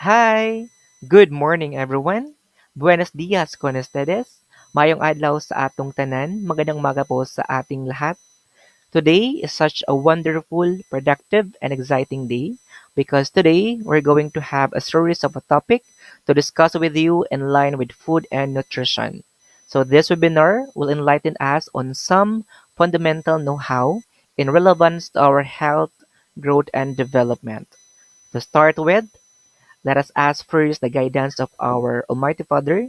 Hi! Good morning everyone! Buenos dias con ustedes! Mayong adlaw sa atong tanan, magandang maga po sa ating lahat. Today is such a wonderful, productive, and exciting day because today we're going to have a series of a topic to discuss with you in line with food and nutrition. So this webinar will enlighten us on some fundamental know-how in relevance to our health, growth, and development. To start with, let us ask first the guidance of our Almighty Father.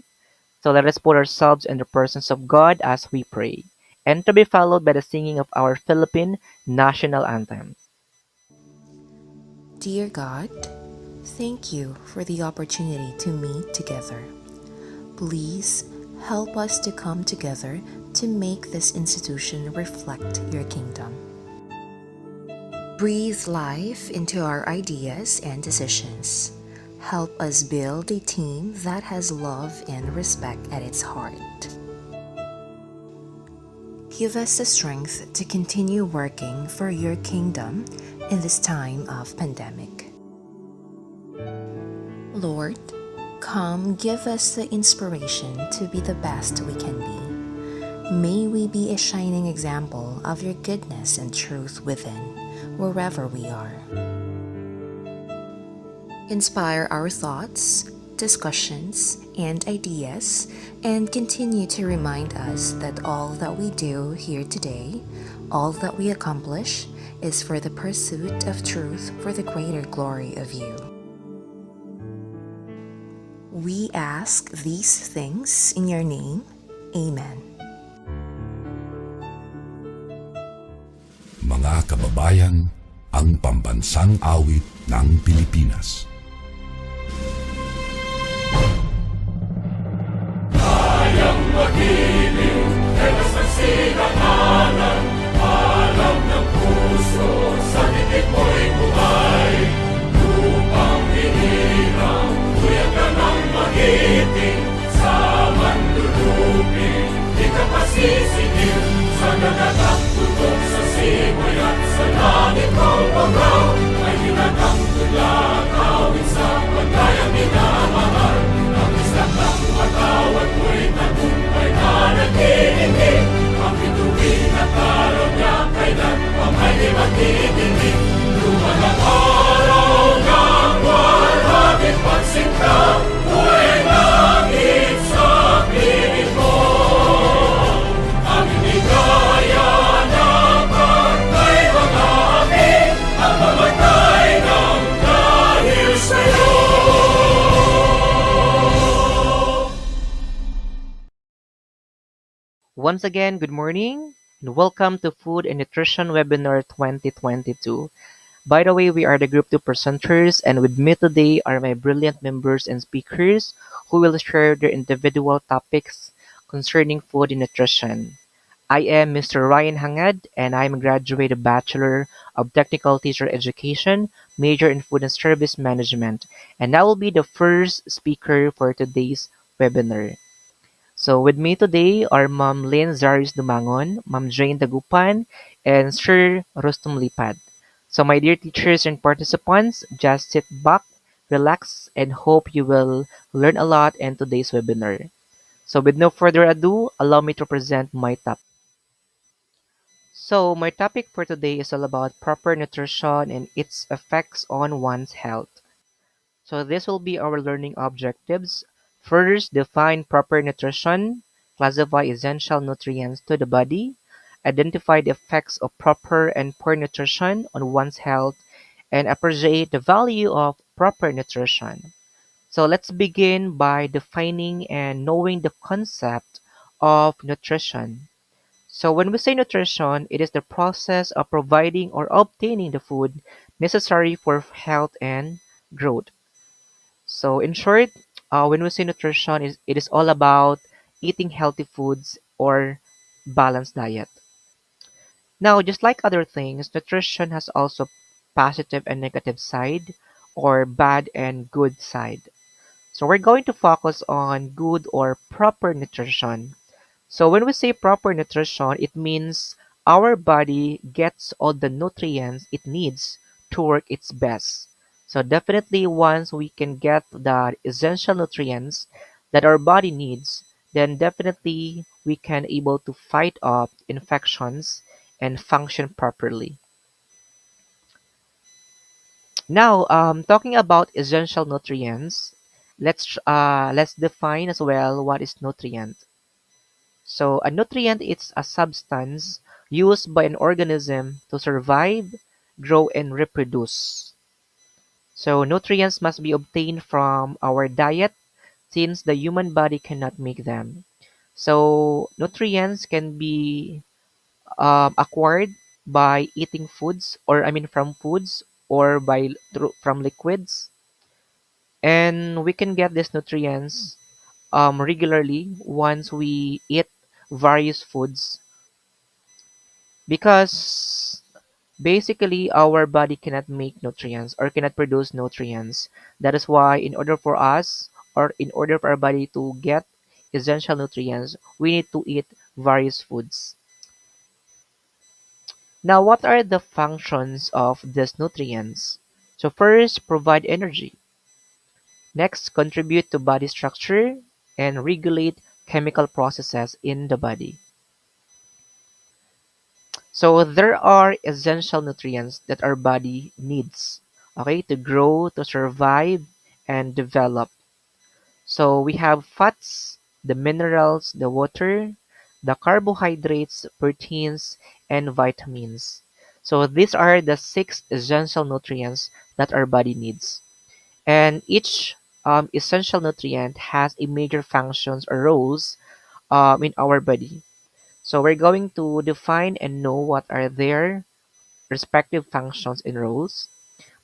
So let us put ourselves in the presence of God as we pray, and to be followed by the singing of our Philippine national anthem. Dear God, thank you for the opportunity to meet together. Please help us to come together to make this institution reflect your kingdom. Breathe life into our ideas and decisions. Help us build a team that has love and respect at its heart. Give us the strength to continue working for your kingdom in this time of pandemic. Lord, come give us the inspiration to be the best we can be. May we be a shining example of your goodness and truth within, wherever we are. Inspire our thoughts, discussions, and ideas, and continue to remind us that all that we do here today, all that we accomplish, is for the pursuit of truth for the greater glory of you. We ask these things in your name. Amen. Mga kababayan, ang pambansang awit ng Pilipinas. Kayang magiliw, helas ng sinakanan, alam ng puso, sa titik mo'y buhay. Upang hinirang, kuya ka ng magiting, sa manlulupin, di ka pasisingil, sa nagatak tutok sa simoy at sa langit mong panggaw, ay hinatang tulad, awit sa pagkayang minamahal. Ang islang ng matawad mo'y tagumpay na naghihingi, ang bituin at araw niya kailan pang ay di magtitingin. Lumalang araw ng walhagit pagsinta, mo'y langit sa piling mo. Ang inigaya ng pagkay mga aking, ang mamatay ng dahil sa'yo. Once again, good morning and welcome to Food and Nutrition Webinar 2022. By the way, we are the Group 2 presenters, and with me today are my brilliant members and speakers who will share their individual topics concerning food and nutrition. I am Mr. Ryan Hangad, and I am a graduate Bachelor of Technical Teacher Education, major in Food and Service Management, and I will be the first speaker for today's webinar. So with me today are Ma'am Lynn Zaris Dumangon, Ma'am Jane Dagupan, and Sir Rustum Lipad. So my dear teachers and participants, just sit back, relax, and hope you will learn a lot in today's webinar. So with no further ado, allow me to present my topic. So my topic for today is all about proper nutrition and its effects on one's health. So this will be our learning objectives. First, define proper nutrition, classify essential nutrients to the body, identify the effects of proper and poor nutrition on one's health, and appreciate the value of proper nutrition. So let's begin by defining and knowing the concept of nutrition. So when we say nutrition, it is the process of providing or obtaining the food necessary for health and growth. So in short, when we say nutrition, it is all about eating healthy foods or balanced diet. Now, just like other things, nutrition has also positive and negative side or bad and good side. So we're going to focus on good or proper nutrition. So when we say proper nutrition, it means our body gets all the nutrients it needs to work its best. So definitely once we can get the essential nutrients that our body needs, then definitely we can able to fight off infections and function properly. Now, talking about essential nutrients, let's define as well what is nutrient. So a nutrient is a substance used by an organism to survive, grow, and reproduce. So nutrients must be obtained from our diet since the human body cannot make them. So nutrients can be acquired by eating foods, or I mean from foods, or from liquids, and we can get these nutrients regularly once we eat various foods, because basically our body cannot make nutrients or cannot produce nutrients. That is why in order for us, or in order for our body to get essential nutrients, we need to eat various foods. Now, what are the functions of these nutrients? So first, provide energy. Next, contribute to body structure and regulate chemical processes in the body. So there are essential nutrients that our body needs, okay, to grow, to survive, and develop. So we have fats, the minerals, the water, the carbohydrates, proteins, and vitamins. So these are the six essential nutrients that our body needs. And each essential nutrient has a major functions or roles in our body. So we're going to define and know what are their respective functions and roles.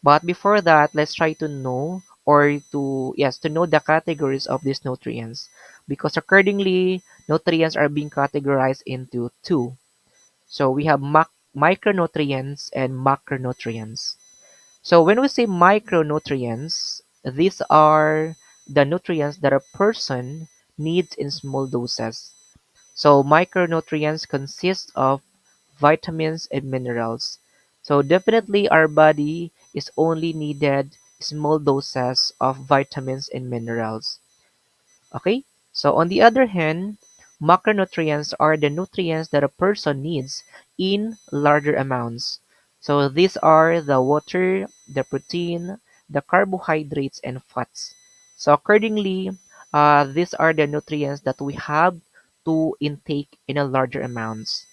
But before that, let's try to know, or to yes, to know the categories of these nutrients, because accordingly nutrients are being categorized into two. So we have micronutrients and macronutrients. So when we say micronutrients, these are the nutrients that a person needs in small doses. So micronutrients consist of vitamins and minerals. So definitely our body is only needed small doses of vitamins and minerals. Okay? So on the other hand, macronutrients are the nutrients that a person needs in larger amounts. So these are the water, the protein, the carbohydrates, and fats. So accordingly, these are the nutrients that we have to intake in a larger amounts.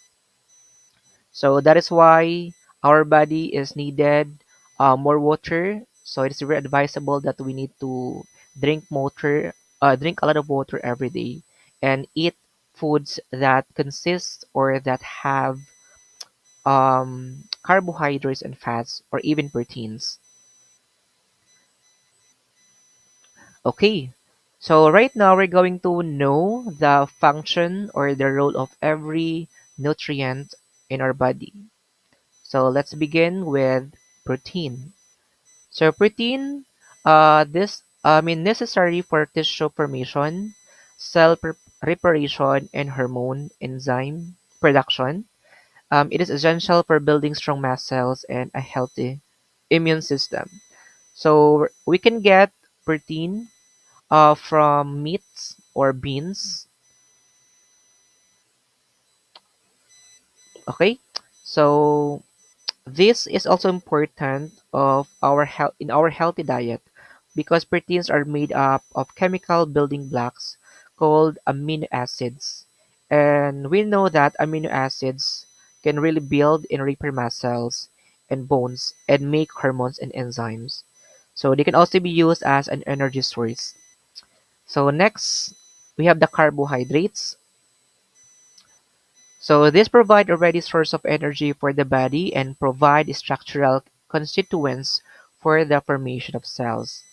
So that is why our body is needed more water. So it's very advisable that we need to drink a lot of water every day, and eat foods that consist or that have carbohydrates and fats or even proteins. Okay, so right now we're going to know the function or the role of every nutrient in our body. So let's begin with protein. So protein, this I mean necessary for tissue formation, reparation, and hormone enzyme production. It is essential for building strong muscles and a healthy immune system. So we can get protein from meats or beans. Okay, so this is also important of our health in our healthy diet, because proteins are made up of chemical building blocks called amino acids. And we know that amino acids can really build and repair muscles and bones and make hormones and enzymes. So they can also be used as an energy source. So next, we have the carbohydrates. So this provide a ready source of energy for the body and provide structural constituents for the formation of cells.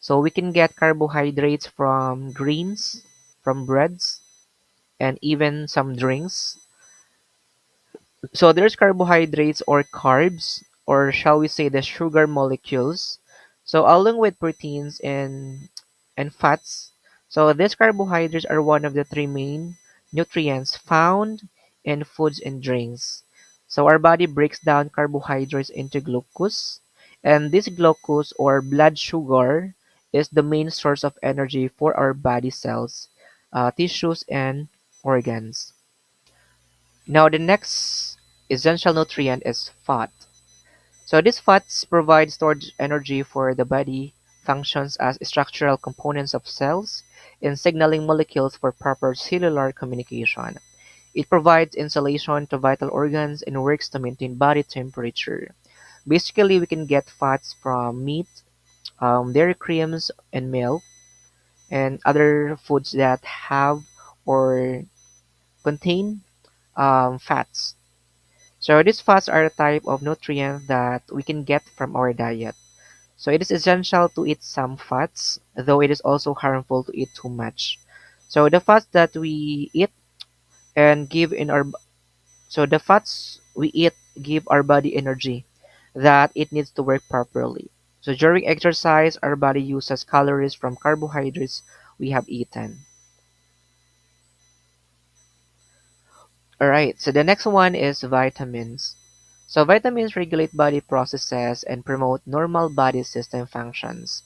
So we can get carbohydrates from greens, from breads, and even some drinks. So there's carbohydrates or carbs, or shall we say the sugar molecules. So along with proteins and fats. So these carbohydrates are one of the three main nutrients found in foods and drinks. So our body breaks down carbohydrates into glucose And this glucose or blood sugar is the main source of energy for our body cells, tissues, and organs. Now, the next essential nutrient is fat. So these fats provide stored energy for the body, functions as structural components of cells, and signaling molecules for proper cellular communication. It provides insulation to vital organs and works to maintain body temperature. Basically, we can get fats from meat, dairy creams, and milk, and other foods that have or contain fats. So these fats are a type of nutrient that we can get from our diet. So it is essential to eat some fats, though it is also harmful to eat too much. So the fats that we eat and give in our so the fats we eat give our body energy that it needs to work properly. So during exercise, our body uses calories from carbohydrates we have eaten. All right, so the next one is vitamins. So vitamins regulate body processes and promote normal body system functions.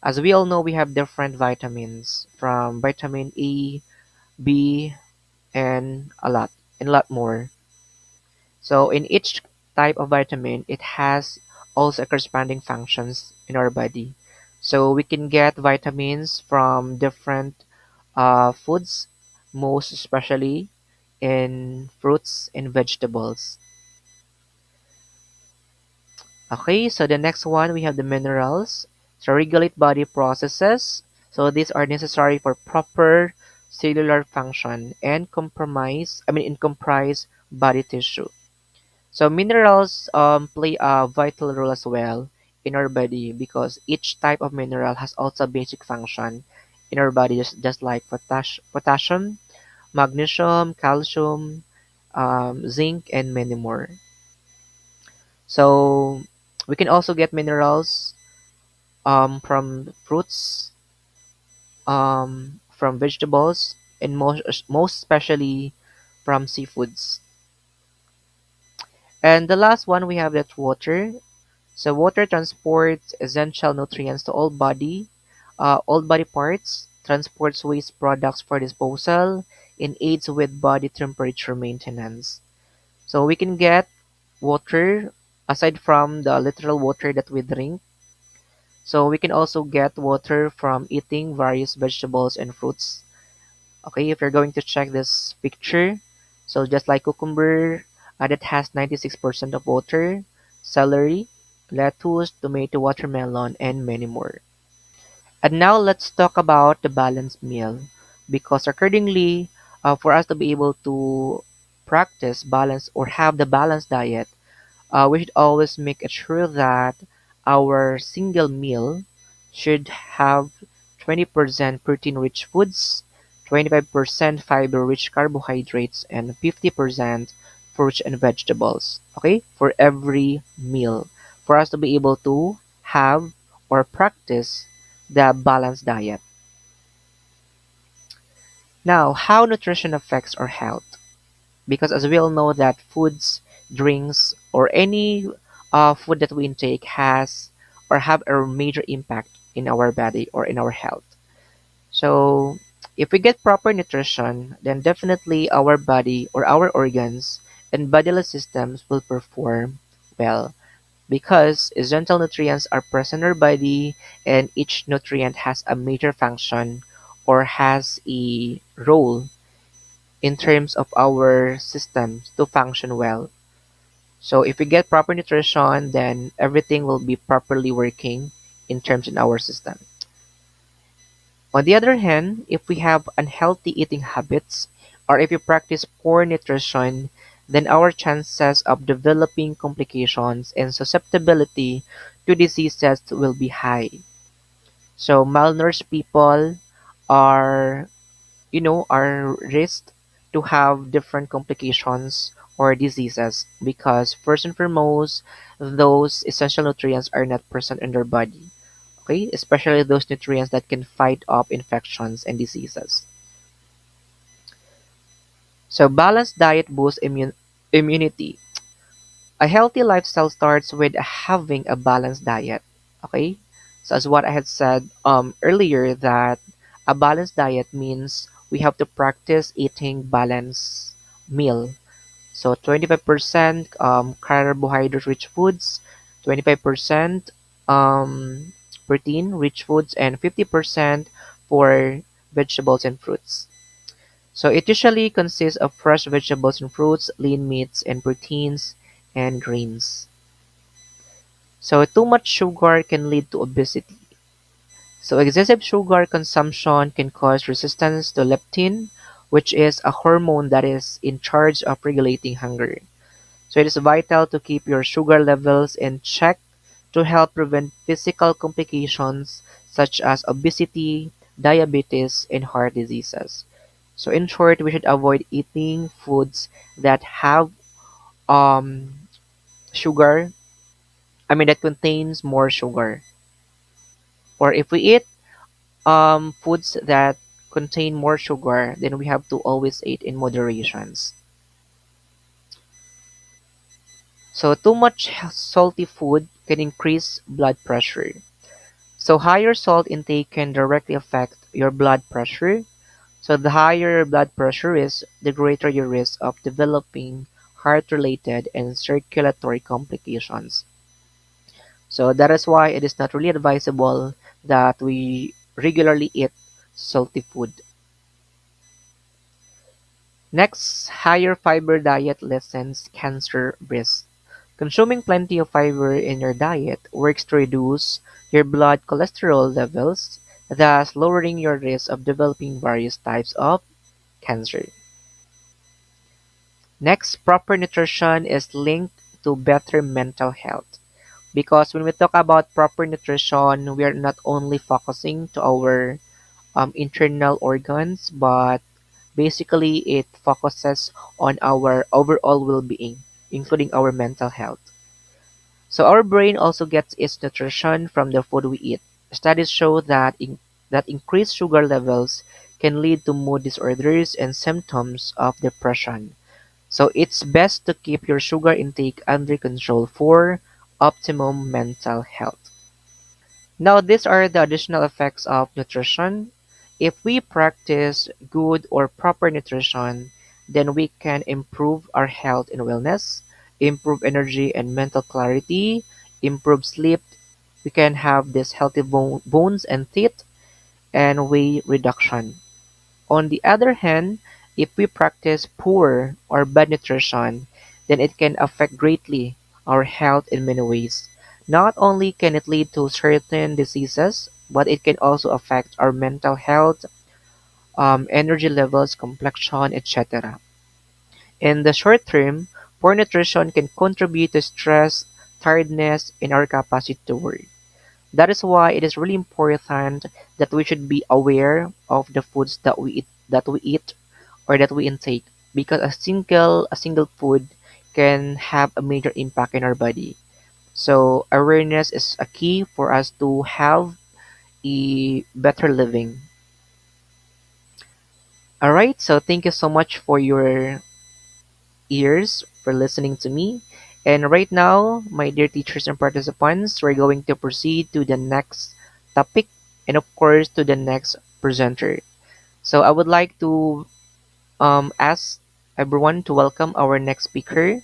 As we all know, we have different vitamins from vitamin E, B, and a lot more. So in each type of vitamin, it has also corresponding functions in our body. So we can get vitamins from different foods, most especially in fruits and vegetables. Okay, so the next one we have the minerals. So regulate body processes. So these are necessary for proper cellular function and comprise body tissue. So minerals play a vital role as well in our body because each type of mineral has also basic function in our body, just like potassium, magnesium, calcium, zinc, and many more. So we can also get minerals from fruits, from vegetables, and most especially from seafoods. And the last one we have that water. So water transports essential nutrients to all body parts, transports waste products for disposal, and aids with body temperature maintenance. So we can get water aside from the literal water that we drink. So we can also get water from eating various vegetables and fruits. Okay, if you're going to check this picture, so just like cucumber, that has 96% of water, celery, lettuce, tomato, watermelon, and many more. And now let's talk about the balanced meal, because accordingly, for us to be able to practice balance or have the balanced diet, we should always make it sure that our single meal should have 20% protein-rich foods, 25% fiber-rich carbohydrates, and 50% fruits and vegetables, okay, for every meal, for us to be able to have or practice the balanced diet. Now, how nutrition affects our health. Because as we all know that foods, drinks, or any food that we intake has or have a major impact in our body or in our health. So if we get proper nutrition, then definitely our body or our organs and bodily systems will perform well because essential nutrients are present in our body and each nutrient has a major function or has a role in terms of our systems to function well. So if we get proper nutrition, then everything will be properly working in terms in our system. On the other hand, if we have unhealthy eating habits or if we practice poor nutrition, then our chances of developing complications and susceptibility to diseases will be high. So malnourished people are are risked to have different complications or diseases because first and foremost, those essential nutrients are not present in their body. Okay, especially those nutrients that can fight off infections and diseases. So balanced diet boosts immunity. A healthy lifestyle starts with having a balanced diet. Okay? So as what I had said earlier that a balanced diet means we have to practice eating balanced meal. So 25% carbohydrate rich foods, 25% protein rich foods, and 50% for vegetables and fruits. So it usually consists of fresh vegetables and fruits, lean meats and proteins, and grains. So too much sugar can lead to obesity. So excessive sugar consumption can cause resistance to leptin, which is a hormone that is in charge of regulating hunger. So it is vital to keep your sugar levels in check to help prevent physical complications such as obesity, diabetes, and heart diseases. So in short, we should avoid eating foods that have um, sugar, that contains more sugar. Or if we eat foods that contain more sugar, then we have to always eat in moderations. So too much salty food can increase blood pressure. So higher salt intake can directly affect your blood pressure. So the higher your blood pressure is, the greater your risk of developing heart-related and circulatory complications. So that is why it is not really advisable that we regularly eat salty food. Next, higher fiber diet lessens cancer risk. Consuming plenty of fiber in your diet works to reduce your blood cholesterol levels, thus lowering your risk of developing various types of cancer. Next, proper nutrition is linked to better mental health. Because when we talk about proper nutrition, we are not only focusing to our internal organs, but basically it focuses on our overall well-being, including our mental health. So our brain also gets its nutrition from the food we eat. Studies show that increased sugar levels can lead to mood disorders and symptoms of depression. So it's best to keep your sugar intake under control for optimum mental health. Now, these are the additional effects of nutrition. If we practice good or proper nutrition, then we can improve our health and wellness, improve energy and mental clarity, improve sleep. We can have this healthy bones and teeth, and weight reduction. On the other hand, if we practice poor or bad nutrition, then it can affect greatly our health in many ways. Not only can it lead to certain diseases, but it can also affect our mental health, energy levels, complexion, etc. In the short term, poor nutrition can contribute to stress, tiredness, and our capacity to work. That is why it is really important that we should be aware of the foods that we eat or that we intake because a single food can have a major impact in our body. So awareness is a key for us to have a better living. All right, so thank you so much for your ears for listening to me. And right now, my dear teachers and participants, we're going to proceed to the next topic and of course to the next presenter. So I would like to ask everyone to welcome our next speaker.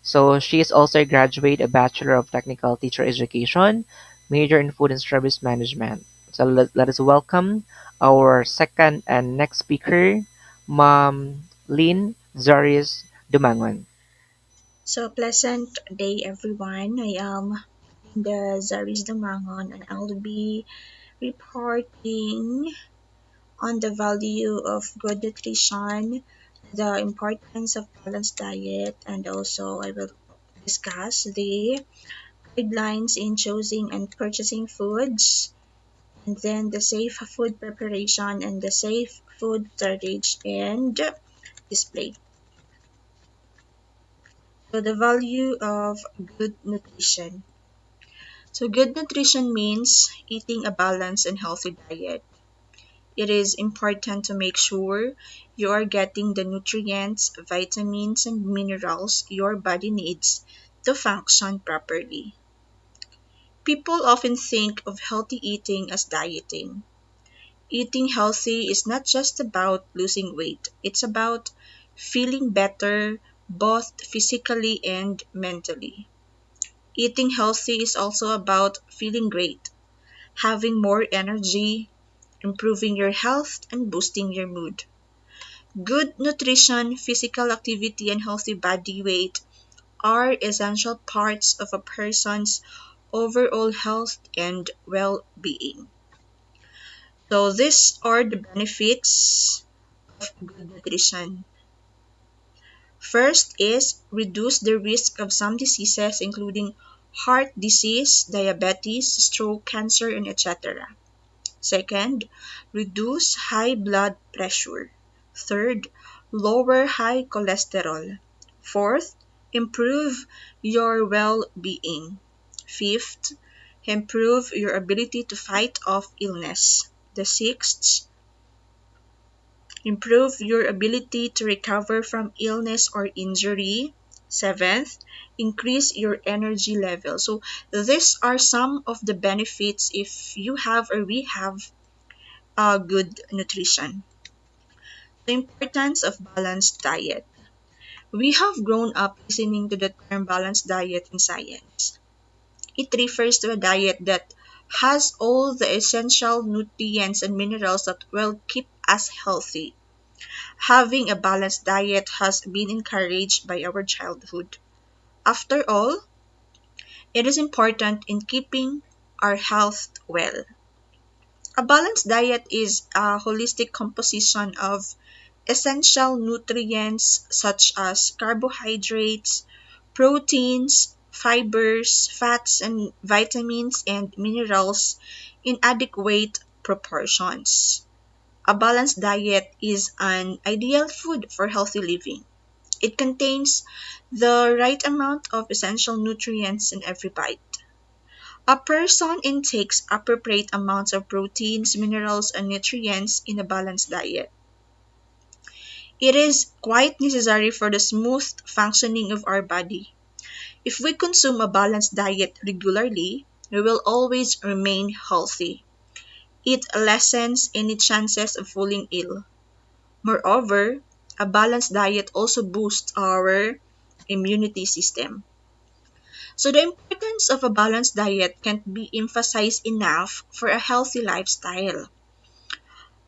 So she is also a graduate, a Bachelor of Technical Teacher Education, major in Food and Service Management. So let us welcome our second and next speaker, Ma'am Lynn Zaris Dumangon. So pleasant day everyone. I am the Zaris Dumangon and I'll be reporting on the value of good nutrition, the importance of balanced diet, and also I will discuss the guidelines in choosing and purchasing foods, and then the safe food preparation and the safe food storage and display. So the value of good nutrition. So, good nutrition means eating a balanced and healthy diet. It is important to make sure you are getting the nutrients, vitamins, and minerals your body needs to function properly. People often think of healthy eating as dieting. Eating healthy is not just about losing weight, it's about feeling better both physically and mentally. Eating healthy is also about feeling great, having more energy, improving your health, and boosting your mood. Good nutrition, physical activity, and healthy body weight are essential parts of a person's overall health and well being. So, these are the benefits of good nutrition. First is reduce the risk of some diseases, including heart disease, diabetes, stroke, cancer, and etc. Second, reduce high blood pressure. Third, lower high cholesterol. Fourth, improve your well being. Fifth, improve your ability to fight off illness. The sixth, improve your ability to recover from illness or injury. Seventh, increase your energy level. So, these are some of the benefits if you have or we have good nutrition. The importance of balanced diet. We have grown up listening to the term balanced diet in science. It refers to a diet that has all the essential nutrients and minerals that will keep us healthy. Having a balanced diet has been encouraged by our childhood. After all, it is important in keeping our health well. A balanced diet is a holistic composition of essential nutrients such as carbohydrates, proteins, fibers, fats, and vitamins and minerals in adequate proportions. A balanced diet is an ideal food for healthy living. It contains the right amount of essential nutrients in every bite. A person intakes appropriate amounts of proteins, minerals, and nutrients in a balanced diet. It is quite necessary for the smooth functioning of our body. If we consume a balanced diet regularly, we will always remain healthy. It lessens any chances of falling ill. Moreover, a balanced diet also boosts our immunity system. So, the importance of a balanced diet can't be emphasized enough for a healthy lifestyle.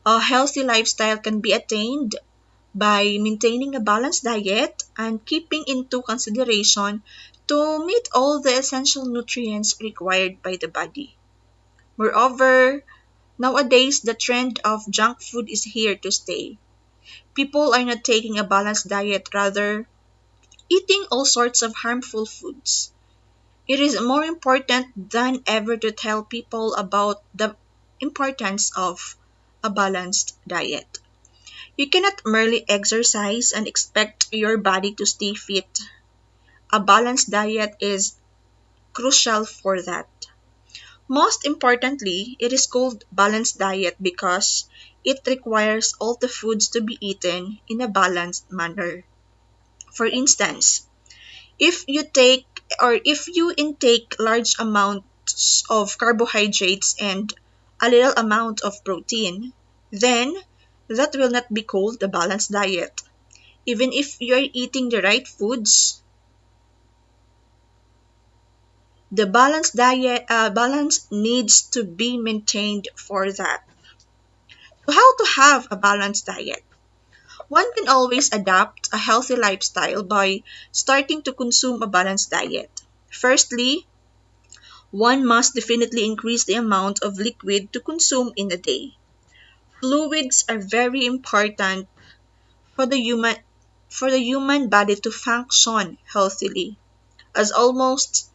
A healthy lifestyle can be attained by maintaining a balanced diet and keeping into consideration to meet all the essential nutrients required by the body. Moreover, nowadays the trend of junk food is here to stay. People are not taking a balanced diet, rather, eating all sorts of harmful foods. It is more important than ever to tell people about the importance of a balanced diet. You cannot merely exercise and expect your body to stay fit. A balanced diet is crucial for that. Most importantly, it is called balanced diet because it requires all the foods to be eaten in a balanced manner. For instance, if you intake large amounts of carbohydrates and a little amount of protein, then that will not be called a balanced diet. Even if you're eating the right foods, the balance needs to be maintained for that. So, how to have a balanced diet? One can always adapt a healthy lifestyle by starting to consume a balanced diet. Firstly, one must definitely increase the amount of liquid to consume in a day. Fluids are very important for the human for the human body to function healthily, as almost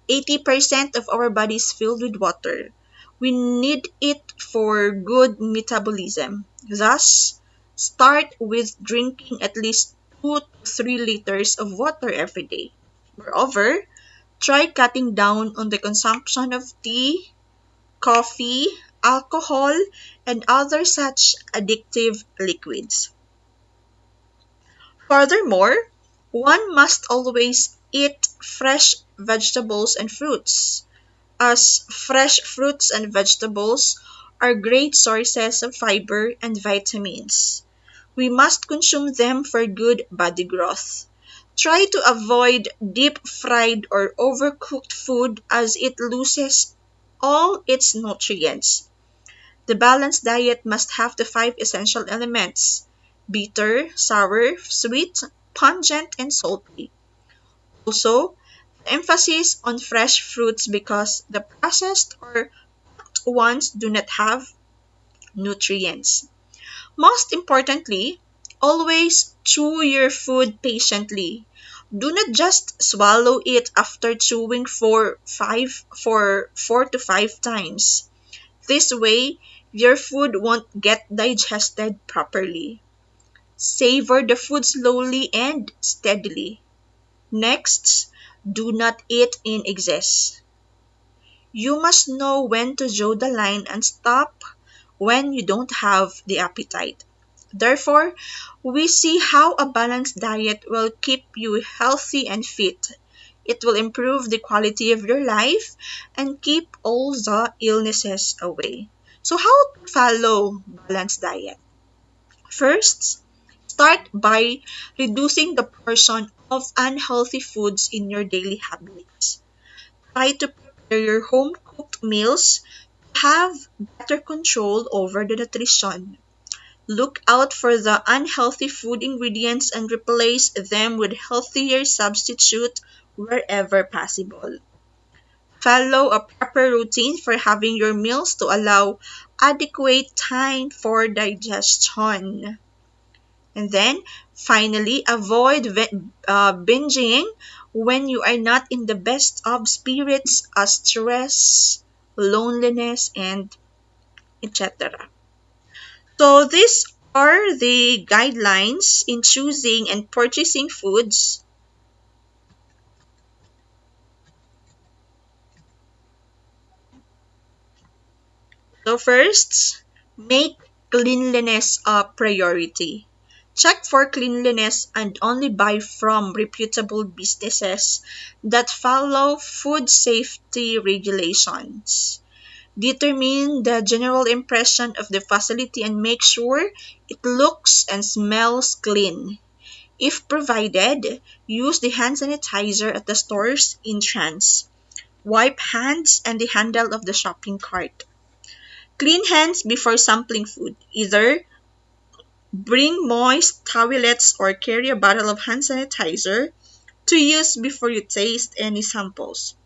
80% of our body is filled with water. We need it for good metabolism. Thus, start with drinking at least 2 to 3 liters of water every day. Moreover, try cutting down on the consumption of tea, coffee, alcohol, and other such addictive liquids. Furthermore, One must always eat fresh vegetables and fruits, as fresh fruits and vegetables are great sources of fiber and vitamins. We must consume them for good body growth. Try to avoid deep fried or overcooked food as it loses all its nutrients. The balanced diet must have the five essential elements: bitter, sour, sweet, pungent, and salty. Also, emphasis on fresh fruits because the processed or cooked ones do not have nutrients. Most importantly, always chew your food patiently. Do not just swallow it after chewing for 4 to 5 times. This way, your food won't get digested properly. Savor the food slowly and steadily. Next, do not eat in excess. You must know when to draw the line and stop when you don't have the appetite. Therefore, we see how a balanced diet will keep you healthy and fit. It will improve the quality of your life and keep all the illnesses away. So, how to follow balanced diet? First, start by reducing the portion of unhealthy foods in your daily habits. Try to prepare your home cooked meals to have better control over the nutrition. Look out for the unhealthy food ingredients and replace them with healthier substitute wherever possible. Follow a proper routine for having your meals to allow adequate time for digestion. And then finally, avoid binging when you are not in the best of spirits, as stress, loneliness, and etc. So these are the guidelines in choosing and purchasing foods. So first, make cleanliness a priority. Check for cleanliness and only buy from reputable businesses that follow food safety regulations. Determine the general impression of the facility and make sure it looks and smells clean. If provided, use the hand sanitizer at the store's entrance. Wipe hands and the handle of the shopping cart. Clean hands before sampling food. Either bring moist towelettes or carry a bottle of hand sanitizer to use before you taste any samples.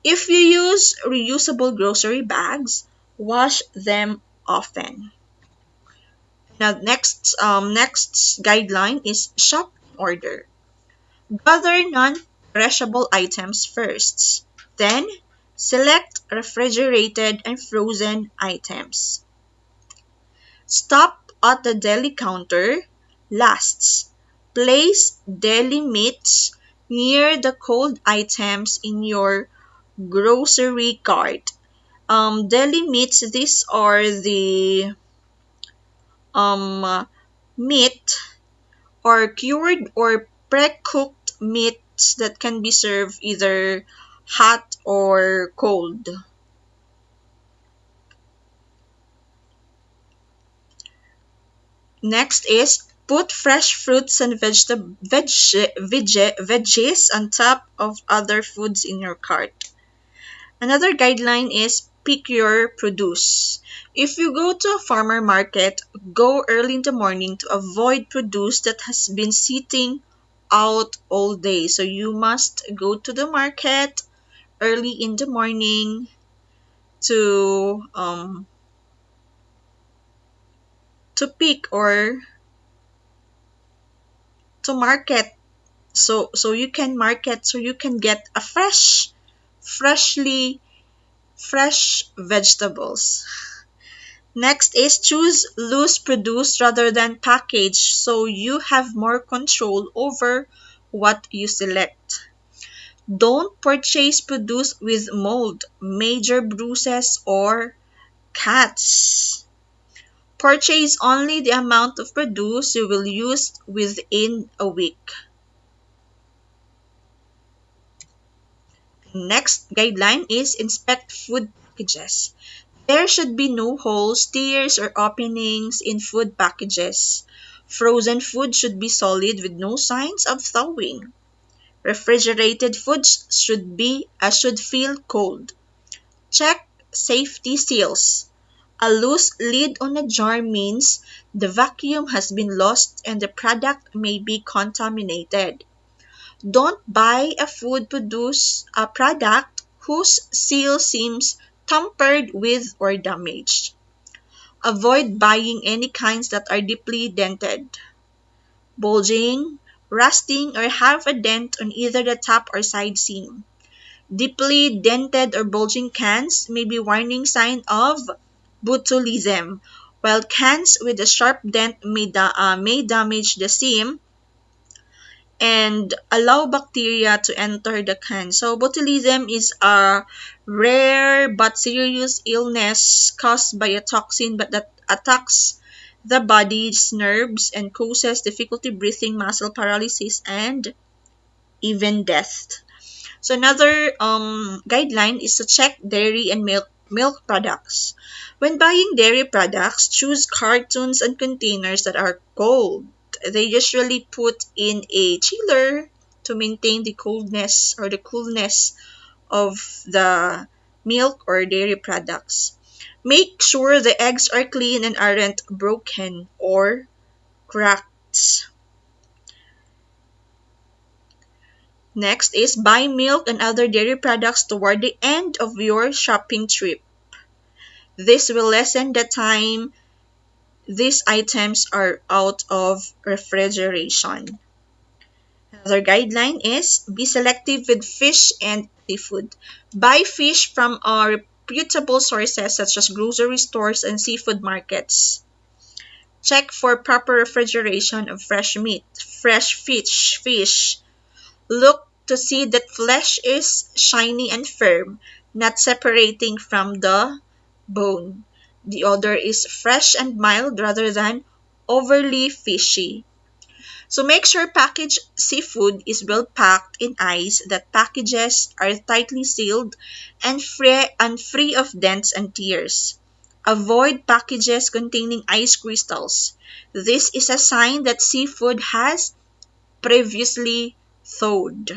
If you use reusable grocery bags, wash them often. Now, next guideline is shop in order. Gather non-perishable items first. Then, select refrigerated and frozen items. Stop at the deli counter last. Place deli meats near the cold items in your grocery cart. Deli meats, these are the meat or cured or pre-cooked meats that can be served either hot or cold. Next is put fresh fruits and veggies on top of other foods in your cart. Another guideline is pick your produce. If you go to a farmer market, go early in the morning to avoid produce that has been sitting out all day. So you must go to the market early in the morning to to pick or to market, so you can market, so you can get a freshly fresh vegetables. Next is choose loose produce rather than package so you have more control over what you select. Don't purchase produce with mold, major bruises, or cuts. Purchase only the amount of produce you will use within a week. Next guideline is inspect food packages. There should be no holes, tears, or openings in food packages. Frozen food should be solid with no signs of thawing. Refrigerated foods should feel cold. Check safety seals. A loose lid on a jar means the vacuum has been lost and the product may be contaminated. Don't buy a product whose seal seems tampered with or damaged. Avoid buying any kinds that are deeply dented, bulging, rusting, or have a dent on either the top or side seam. Deeply dented or bulging cans may be warning sign of botulism, while cans with a sharp dent may damage the seam and allow bacteria to enter the can. So botulism is a rare but serious illness caused by a toxin but that attacks the body's nerves and causes difficulty breathing, muscle paralysis, and even death. So another guideline is to check dairy and milk products. When buying dairy products, choose cartons and containers that are cold. They usually put in a chiller to maintain the coldness or the coolness of the milk or dairy products. Make sure the eggs are clean and aren't broken or cracked. Next is buy milk and other dairy products toward the end of your shopping trip. This will lessen the time these items are out of refrigeration. Another guideline is be selective with fish and seafood. Buy fish from reputable sources such as grocery stores and seafood markets. Check for proper refrigeration of fresh meat, fresh fish. Look to see that flesh is shiny and firm, not separating from the bone. The odor is fresh and mild rather than overly fishy. So make sure packaged seafood is well packed in ice, that packages are tightly sealed and free of dents and tears. Avoid packages containing ice crystals. This is a sign that seafood has previously thawed.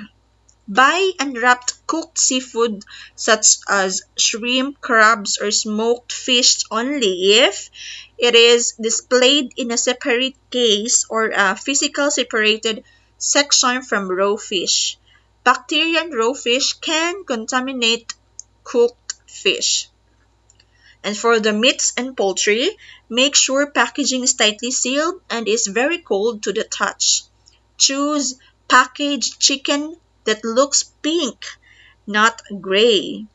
Buy unwrapped cooked seafood such as shrimp, crabs, or smoked fish only if it is displayed in a separate case or a physical separated section from raw fish. Bacteria in raw fish can contaminate cooked fish. And for the meats and poultry, make sure packaging is tightly sealed and is very cold to the touch. Choose packaged chicken that looks pink, not gray.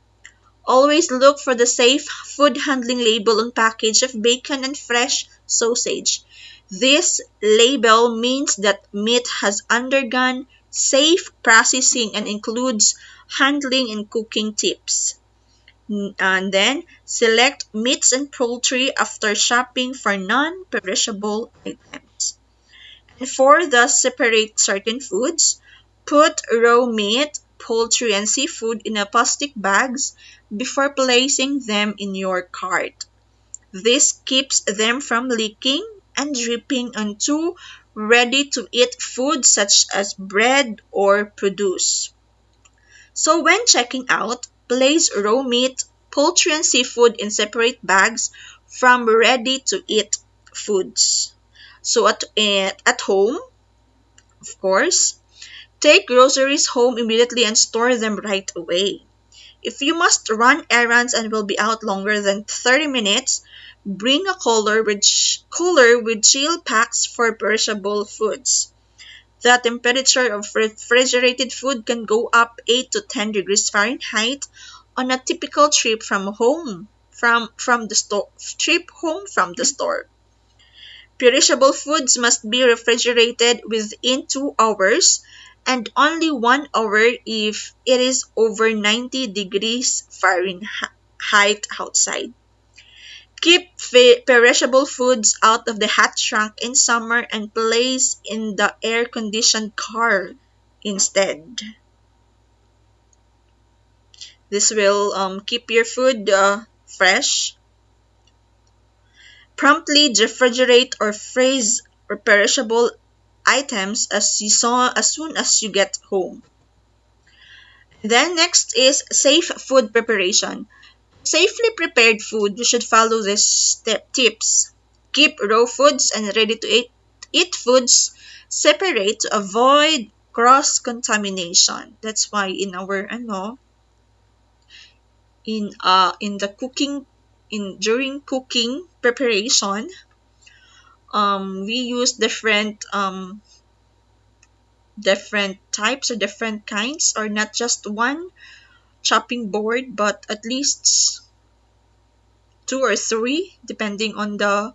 Always look for the safe food handling label on package of bacon and fresh sausage. This label means that meat has undergone safe processing and includes handling and cooking tips. And then select meats and poultry after shopping for non-perishable items. And for the separate certain foods, put raw meat, poultry, and seafood in a plastic bags before placing them in your cart. This keeps them from leaking and dripping onto ready-to-eat food such as bread or produce. So when checking out, place raw meat, poultry, and seafood in separate bags from ready-to-eat foods. So at home, of course, take groceries home immediately and store them right away. If you must run errands and will be out longer than 30 minutes, bring a cooler with chill packs for perishable foods. The temperature of refrigerated food can go up 8 to 10 degrees Fahrenheit on a typical trip from the store. Perishable foods must be refrigerated within 2 hours and only 1 hour if it is over 90 degrees Fahrenheit outside. Keep perishable foods out of the hot trunk in summer and place in the air-conditioned car instead. This will keep your food fresh. Promptly refrigerate or freeze perishable items as soon as you get home. Then next is safe food preparation. Safely prepared food, you should follow these tips. Keep raw foods and ready to eat foods separate to avoid cross contamination. That's why in our in the cooking in during cooking preparation, we use different types or different kinds, or not just one chopping board, but at least two or three, depending on the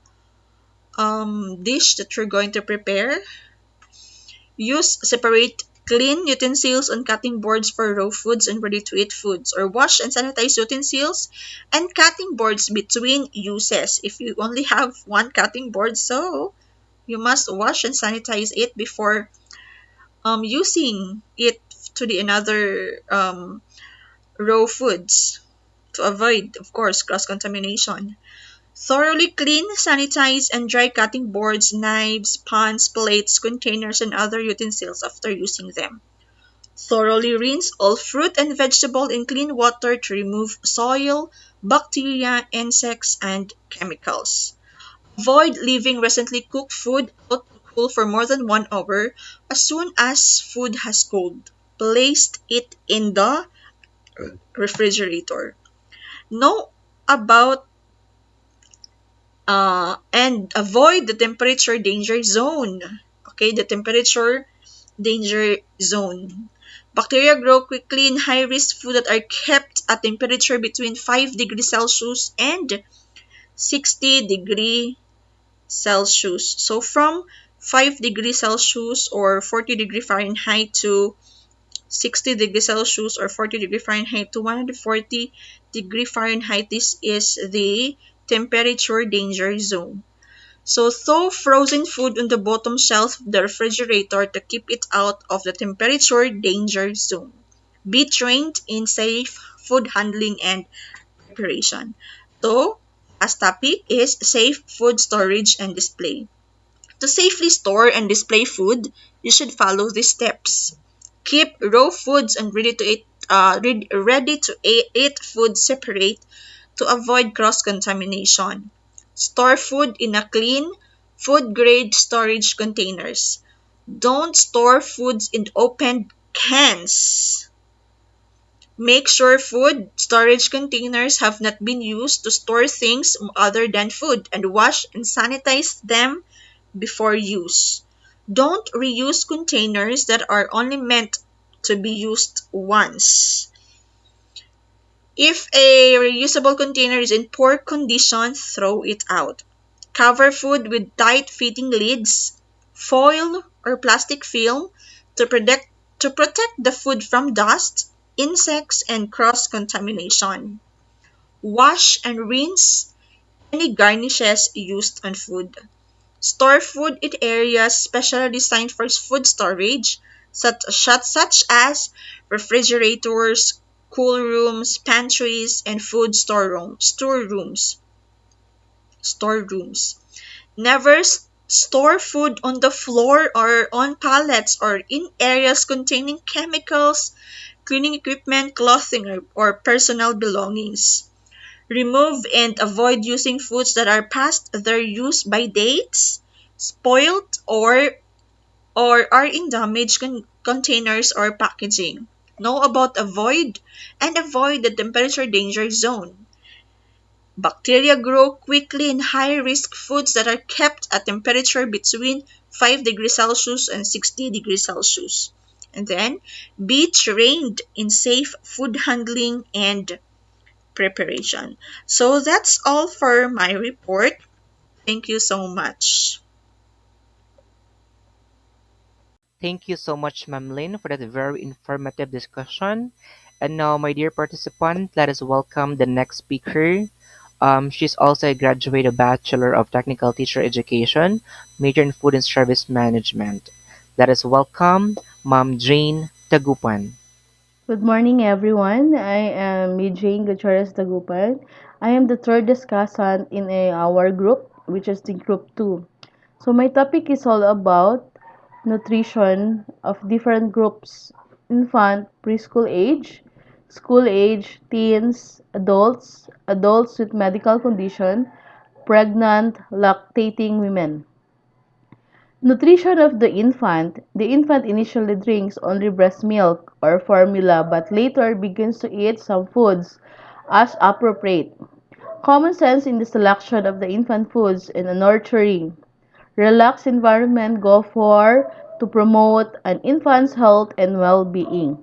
dish that you're going to prepare. Use separate clean utensils on cutting boards for raw foods and ready to eat foods, or wash and sanitize utensils and cutting boards between uses. If you only have one cutting board, so you must wash and sanitize it before using it to the another raw foods to avoid, of course, cross contamination. Thoroughly clean, sanitize, and dry cutting boards, knives, pans, plates, containers, and other utensils after using them. Thoroughly rinse all fruit and vegetable in clean water to remove soil, bacteria, insects, and chemicals. Avoid leaving recently cooked food out to cool for more than 1 hour. As soon as food has cooled, place it in the refrigerator. Know about and avoid the temperature danger zone. Okay, the temperature danger zone. Bacteria grow quickly in high risk food that are kept at temperature between 5 degrees Celsius and 60 degrees Celsius. So from 5 degrees Celsius or 40 degrees Fahrenheit to 60 degrees Celsius or 40 degrees Fahrenheit to 140 degrees Fahrenheit, this is the temperature danger zone. So thaw frozen food on the bottom shelf of the refrigerator to keep it out of the temperature danger zone. Be trained in safe food handling and preparation. So, last topic is safe food storage and display. To safely store and display food, you should follow these steps. Keep raw foods and ready to eat food separate to avoid cross contamination. Store food in a clean, food grade storage containers. Don't store foods in opened cans. Make sure food storage containers have not been used to store things other than food, and wash and sanitize them before use. Don't reuse containers that are only meant to be used once. If a reusable container is in poor condition, throw it out. Cover food with tight-fitting lids, foil, or plastic film to protect the food from dust, insects, and cross-contamination. Wash and rinse any garnishes used on food. Store food in areas specially designed for food storage, such as refrigerators, cool rooms, pantries, and food storerooms. Never store food on the floor or on pallets or in areas containing chemicals, cleaning equipment, clothing, or personal belongings. Remove and avoid using foods that are past their use by dates, spoiled, or are in damaged containers or packaging. Know about avoid the temperature danger zone. Bacteria grow quickly in high risk foods that are kept at temperature between 5 degrees Celsius and 60 degrees Celsius. And then be trained in safe food handling and preparation. So that's all for my report. Thank you so much. Thank you so much, Ma'am Lynn, for that very informative discussion. And now, my dear participant, let us welcome the next speaker. She's also a graduate Bachelor of Technical Teacher Education, major in Food and Service Management. Let us welcome Ma'am Jane Tagupan. Good morning, everyone. I am Mijane Gutierrez Dagupan. I am the third discussant in our group, which is the group 2. So my topic is all about nutrition of different groups: infant, preschool age, school age, teens, adults, adults with medical condition, pregnant, lactating women. Nutrition of the infant. The infant initially drinks only breast milk or formula but later begins to eat some foods as appropriate. Common sense in the selection of the infant foods in a nurturing, relaxed environment go for to promote an infant's health and well-being.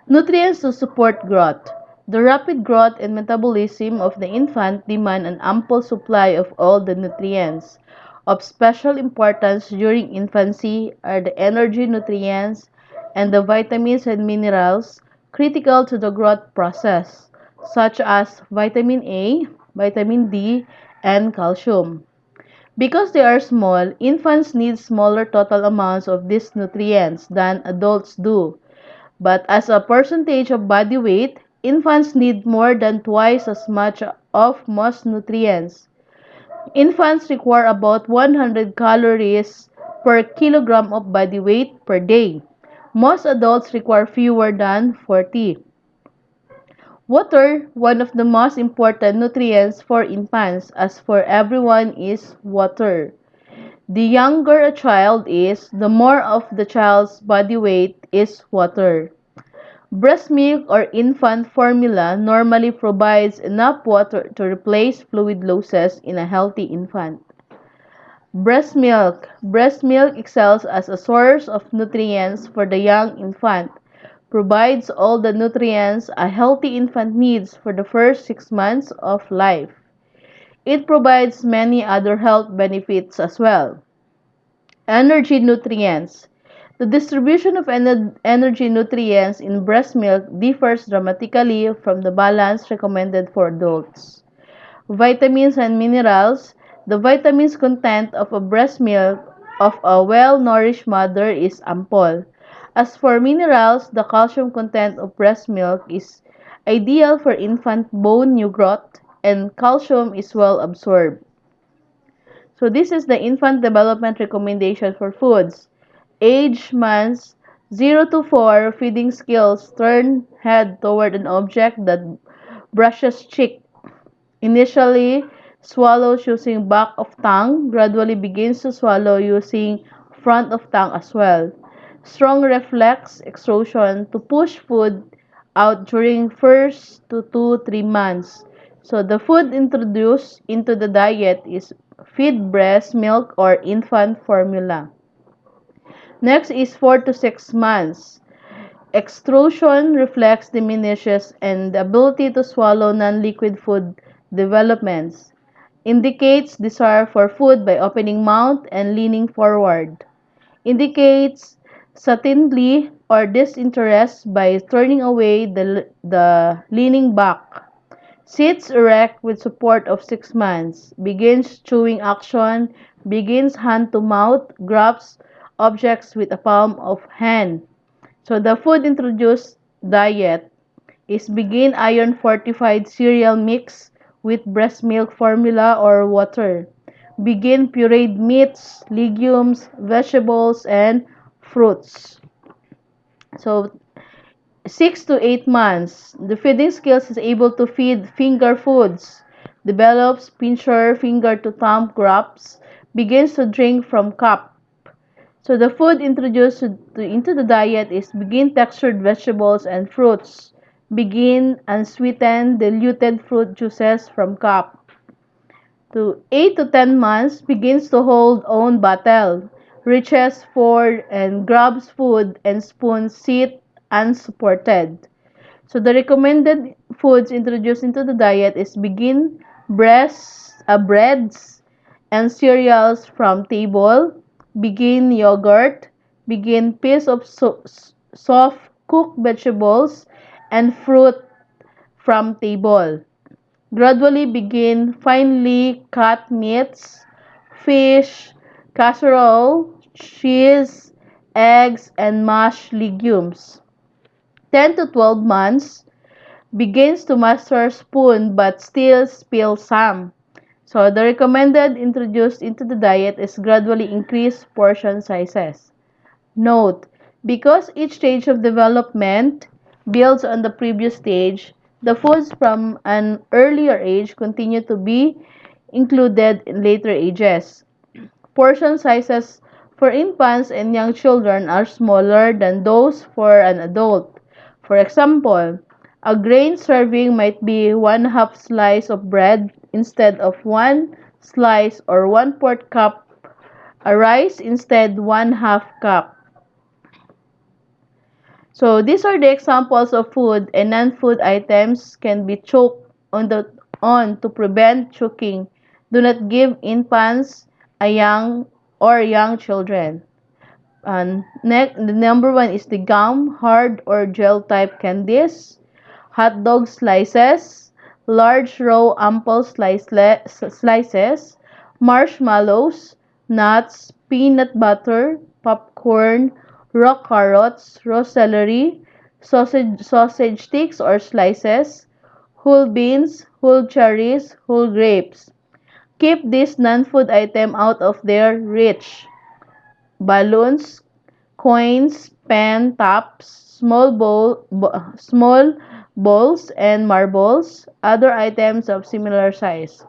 Nutrients to support growth. The rapid growth and metabolism of the infant demand an ample supply of all the nutrients. Of special importance during infancy are the energy nutrients and the vitamins and minerals critical to the growth process, such as vitamin A, vitamin D, and calcium. Because they are small, infants need smaller total amounts of these nutrients than adults do. But as a percentage of body weight, infants need more than twice as much of most nutrients. Infants require about 100 calories per kilogram of body weight per day. Most adults require fewer than 40. Water, one of the most important nutrients for infants, as for everyone, is water. The younger a child is, the more of the child's body weight is water. Breast milk or infant formula normally provides enough water to replace fluid losses in a healthy infant. Breast milk. Breast milk excels as a source of nutrients for the young infant. Provides all the nutrients a healthy infant needs for the first 6 months of life. It provides many other health benefits as well. Energy nutrients. The distribution of energy nutrients in breast milk differs dramatically from the balance recommended for adults. Vitamins and minerals. The vitamins content of a breast milk of a well-nourished mother is ample. As for minerals, the calcium content of breast milk is ideal for infant bone new growth and calcium is well absorbed. So this is the infant development recommendation for foods. Age months 0 to 4 feeding skills turn head toward an object that brushes cheek. Initially swallows using back of tongue, gradually begins to swallow using front of tongue as well. Strong reflex extrusion to push food out during first to 2 3 months. So the food introduced into the diet is feed breast milk or infant formula. Next is 4 to 6 months. Extrusion reflex diminishes and the ability to swallow non-liquid food developments. Indicates desire for food by opening mouth and leaning forward. Indicates satiety or disinterest by turning away the leaning back. Sits erect with support of 6 months. Begins chewing action. Begins hand to mouth. Grabs objects with a palm of hand. So the food introduced diet is begin iron fortified cereal mix with breast milk formula or water. Begin pureed meats, legumes, vegetables, and fruits. So 6 to 8 months, the feeding skills is able to feed finger foods, develops pincher finger to thumb grabs, begins to drink from cup. So the food introduced into the diet is begin textured vegetables and fruits, begin unsweetened diluted fruit juices from cup. To 8 to 10 months begins to hold own bottle, reaches for and grabs food and spoon sit unsupported. So the recommended foods introduced into the diet is begin breads and cereals from table, begin yogurt, begin piece of soft cooked vegetables and fruit from table. Gradually begin finely cut meats, fish, casserole, cheese, eggs, and mashed legumes. 10 to 12 months, begins to master spoon but still spills some. So the recommended introduced into the diet is gradually increase portion sizes. Note, because each stage of development builds on the previous stage, the foods from an earlier age continue to be included in later ages. Portion sizes for infants and young children are smaller than those for an adult. For example, a grain serving might be one half slice of bread instead of one slice, or one-fourth cup a rice instead one half cup. So these are the examples of food and non-food items can be choked on to prevent choking. Do not give infants a young children. And the number one is the gum, hard or gel type candies, hot dog slices, large raw ample slices, marshmallows, nuts, peanut butter, popcorn, raw carrots, raw celery, sausage sticks or slices, whole beans, whole cherries, whole grapes. Keep this non-food item out of their reach. Balloons, coins, pen tops, small balls, and marbles, other items of similar size.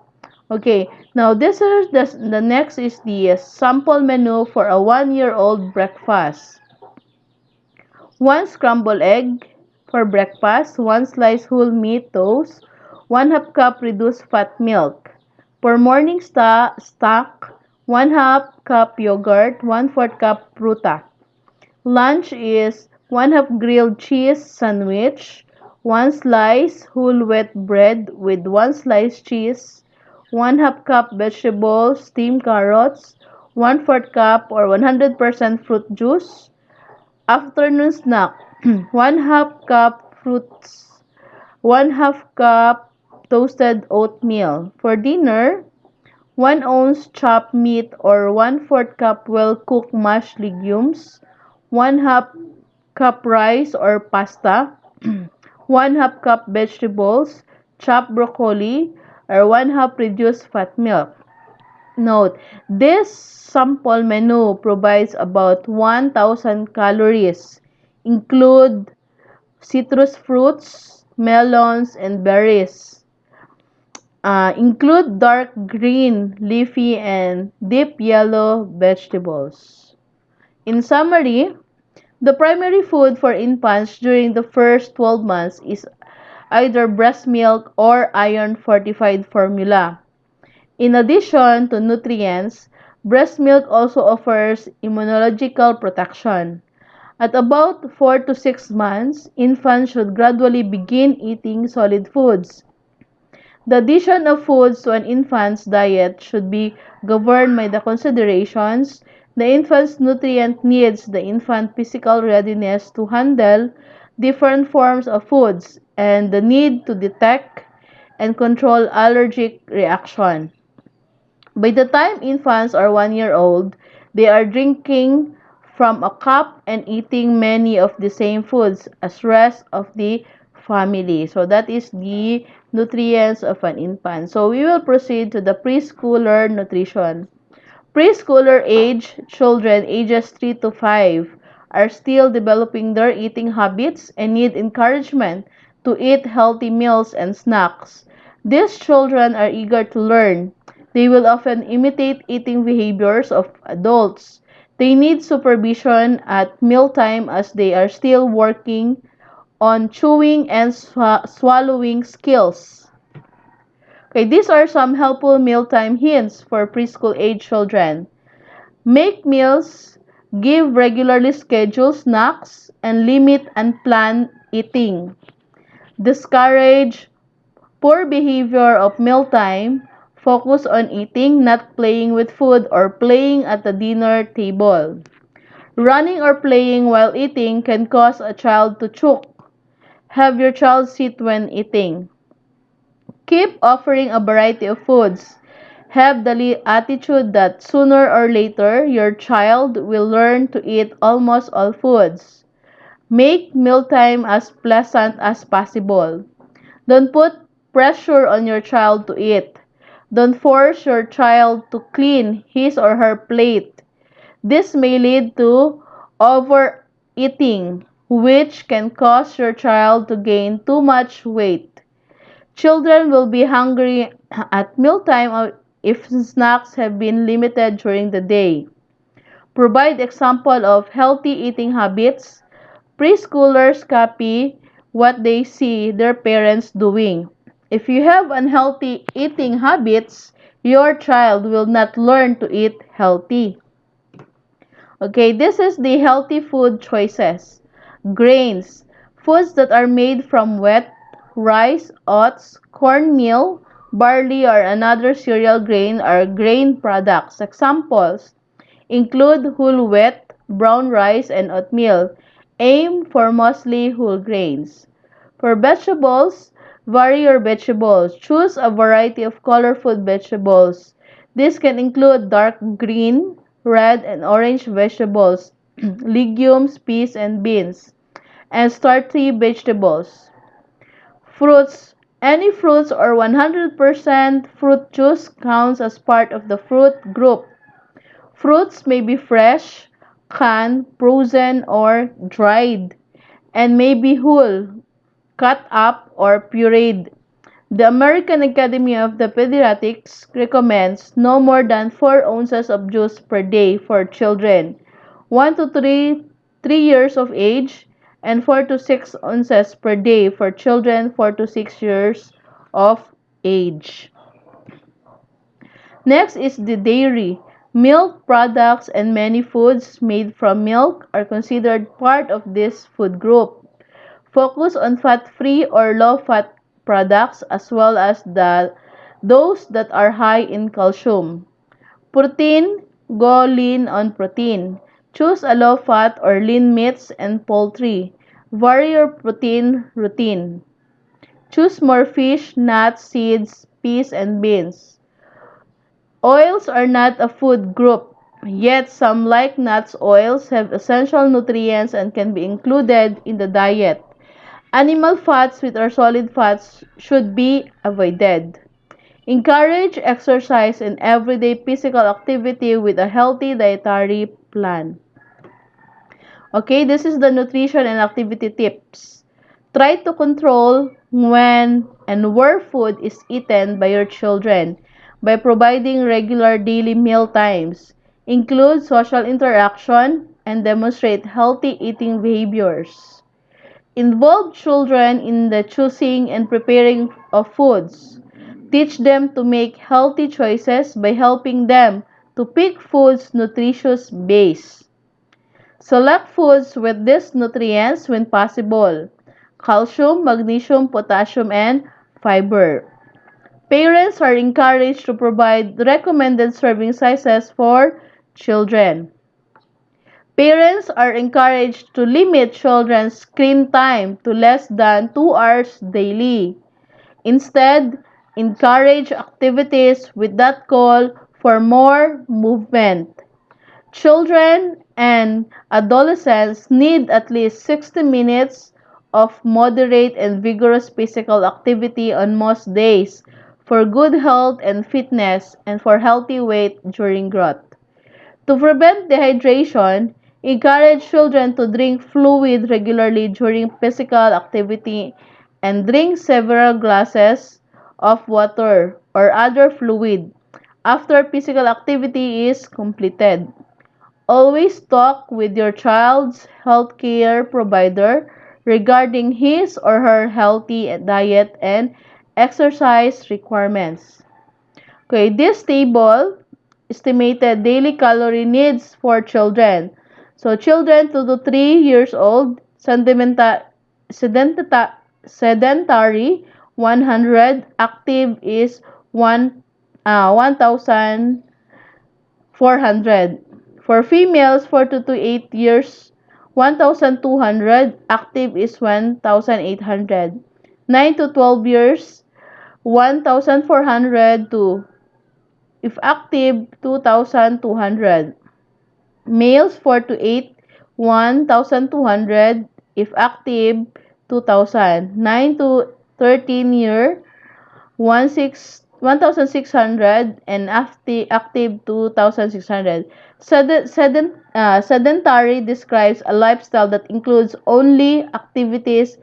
Okay, now this is the next is the sample menu for a 1-year-old breakfast. One scrambled egg for breakfast, one sliced whole meat toast, one half cup reduced fat milk. For morning snack, one half cup yogurt, one-fourth cup fruta. Lunch is one half grilled cheese sandwich, one slice whole wheat bread with one slice cheese, one half cup vegetables, steamed carrots, one-fourth cup or 100% fruit juice. Afternoon snack, one half cup fruits, one half cup toasted oatmeal. For dinner, 1 ounce chopped meat or one-fourth cup well-cooked mashed legumes, one half cup rice or pasta, one half cup vegetables, chopped broccoli, or one half reduced fat milk. Note, this sample menu provides about 1,000 calories, include citrus fruits, melons, and berries. Include dark green, leafy, and deep yellow vegetables. In summary, the primary food for infants during the first 12 months is either breast milk or iron-fortified formula. In addition to nutrients, breast milk also offers immunological protection. At about 4 to 6 months, infants should gradually begin eating solid foods. The addition of foods to an infant's diet should be governed by the considerations: the infant's nutrient needs, the infant's physical readiness to handle different forms of foods, and the need to detect and control allergic reaction. By the time infants are 1 year old, they are drinking from a cup and eating many of the same foods as rest of the family. So that is the nutrients of an infant. So we will proceed to the preschooler nutrition. Preschooler age children ages 3 to 5 are still developing their eating habits and need encouragement to eat healthy meals and snacks. These children are eager to learn. They will often imitate eating behaviors of adults. They need supervision at mealtime as they are still working on chewing and swallowing skills. Okay, these are some helpful mealtime hints for preschool age children. Make meals, give regularly scheduled snacks, and limit unplanned eating. Discourage poor behavior of mealtime. Focus on eating, not playing with food or playing at the dinner table. Running or playing while eating can cause a child to choke. Have your child sit when eating. Keep offering a variety of foods. Have the attitude that sooner or later your child will learn to eat almost all foods. Make mealtime as pleasant as possible. Don't put pressure on your child to eat. Don't force your child to clean his or her plate. This may lead to overeating, which can cause your child to gain too much weight. Children will be hungry at mealtime if snacks have been limited during the day. Provide example of healthy eating habits. Preschoolers copy what they see their parents doing. If you have unhealthy eating habits, your child will not learn to eat healthy. Okay, this is the healthy food choices. Grains. Foods that are made from wheat, rice, oats, cornmeal, barley, or another cereal grain are grain products. Examples include whole wheat, brown rice, and oatmeal. Aim for mostly whole grains. For vegetables, vary your vegetables. Choose a variety of colorful vegetables. This can include dark green, red, and orange vegetables, legumes, peas, and beans, and starchy vegetables. Fruits. Any fruits or 100% fruit juice counts as part of the fruit group. Fruits may be fresh, canned, frozen, or dried, and may be whole, cut up, or pureed. The American Academy of the Pediatrics recommends no more than 4 ounces of juice per day for children 1 to 3 years of age and 4 to 6 ounces per day for children 4 to 6 years of age. Next is the dairy. Milk products and many foods made from milk are considered part of this food group. Focus on fat-free or low-fat products as well as those that are high in calcium. Protein, go lean on protein. Choose a low-fat or lean meats and poultry. Vary your protein routine. Choose more fish, nuts, seeds, peas, and beans. Oils are not a food group, yet some like nuts oils have essential nutrients and can be included in the diet. Animal fats, which are solid fats, should be avoided. Encourage exercise and everyday physical activity with a healthy dietary plan. Okay, this is the nutrition and activity tips. Try to control when and where food is eaten by your children by providing regular daily meal times. Include social interaction and demonstrate healthy eating behaviors. Involve children in the choosing and preparing of foods. Teach them to make healthy choices by helping them to pick foods nutritious base. Select foods with these nutrients when possible: calcium, magnesium, potassium, and fiber. Parents are encouraged to provide recommended serving sizes for children. Parents are encouraged to limit children's screen time to less than 2 hours daily. Instead, encourage activities with that call for more movement. Children and adolescents need at least 60 minutes of moderate and vigorous physical activity on most days for good health and fitness and for healthy weight during growth. To prevent dehydration, encourage children to drink fluid regularly during physical activity and drink several glasses of water or other fluid after physical activity is completed. Always talk with your child's healthcare provider regarding his or her healthy diet and exercise requirements. Okay, this table estimated daily calorie needs for children. So children 2 to 3 years old, sedentary 100, active is 1,400. For females 4 to 8 years, 1,200, active is 1,800. 9 to 12 years, 1,400 to if active, 2,200. Males 4 to 8, 1,200. if active, 2,000. 9 to 13 year, 1,600, and active 2,600. Sedentary describes a lifestyle that includes only activities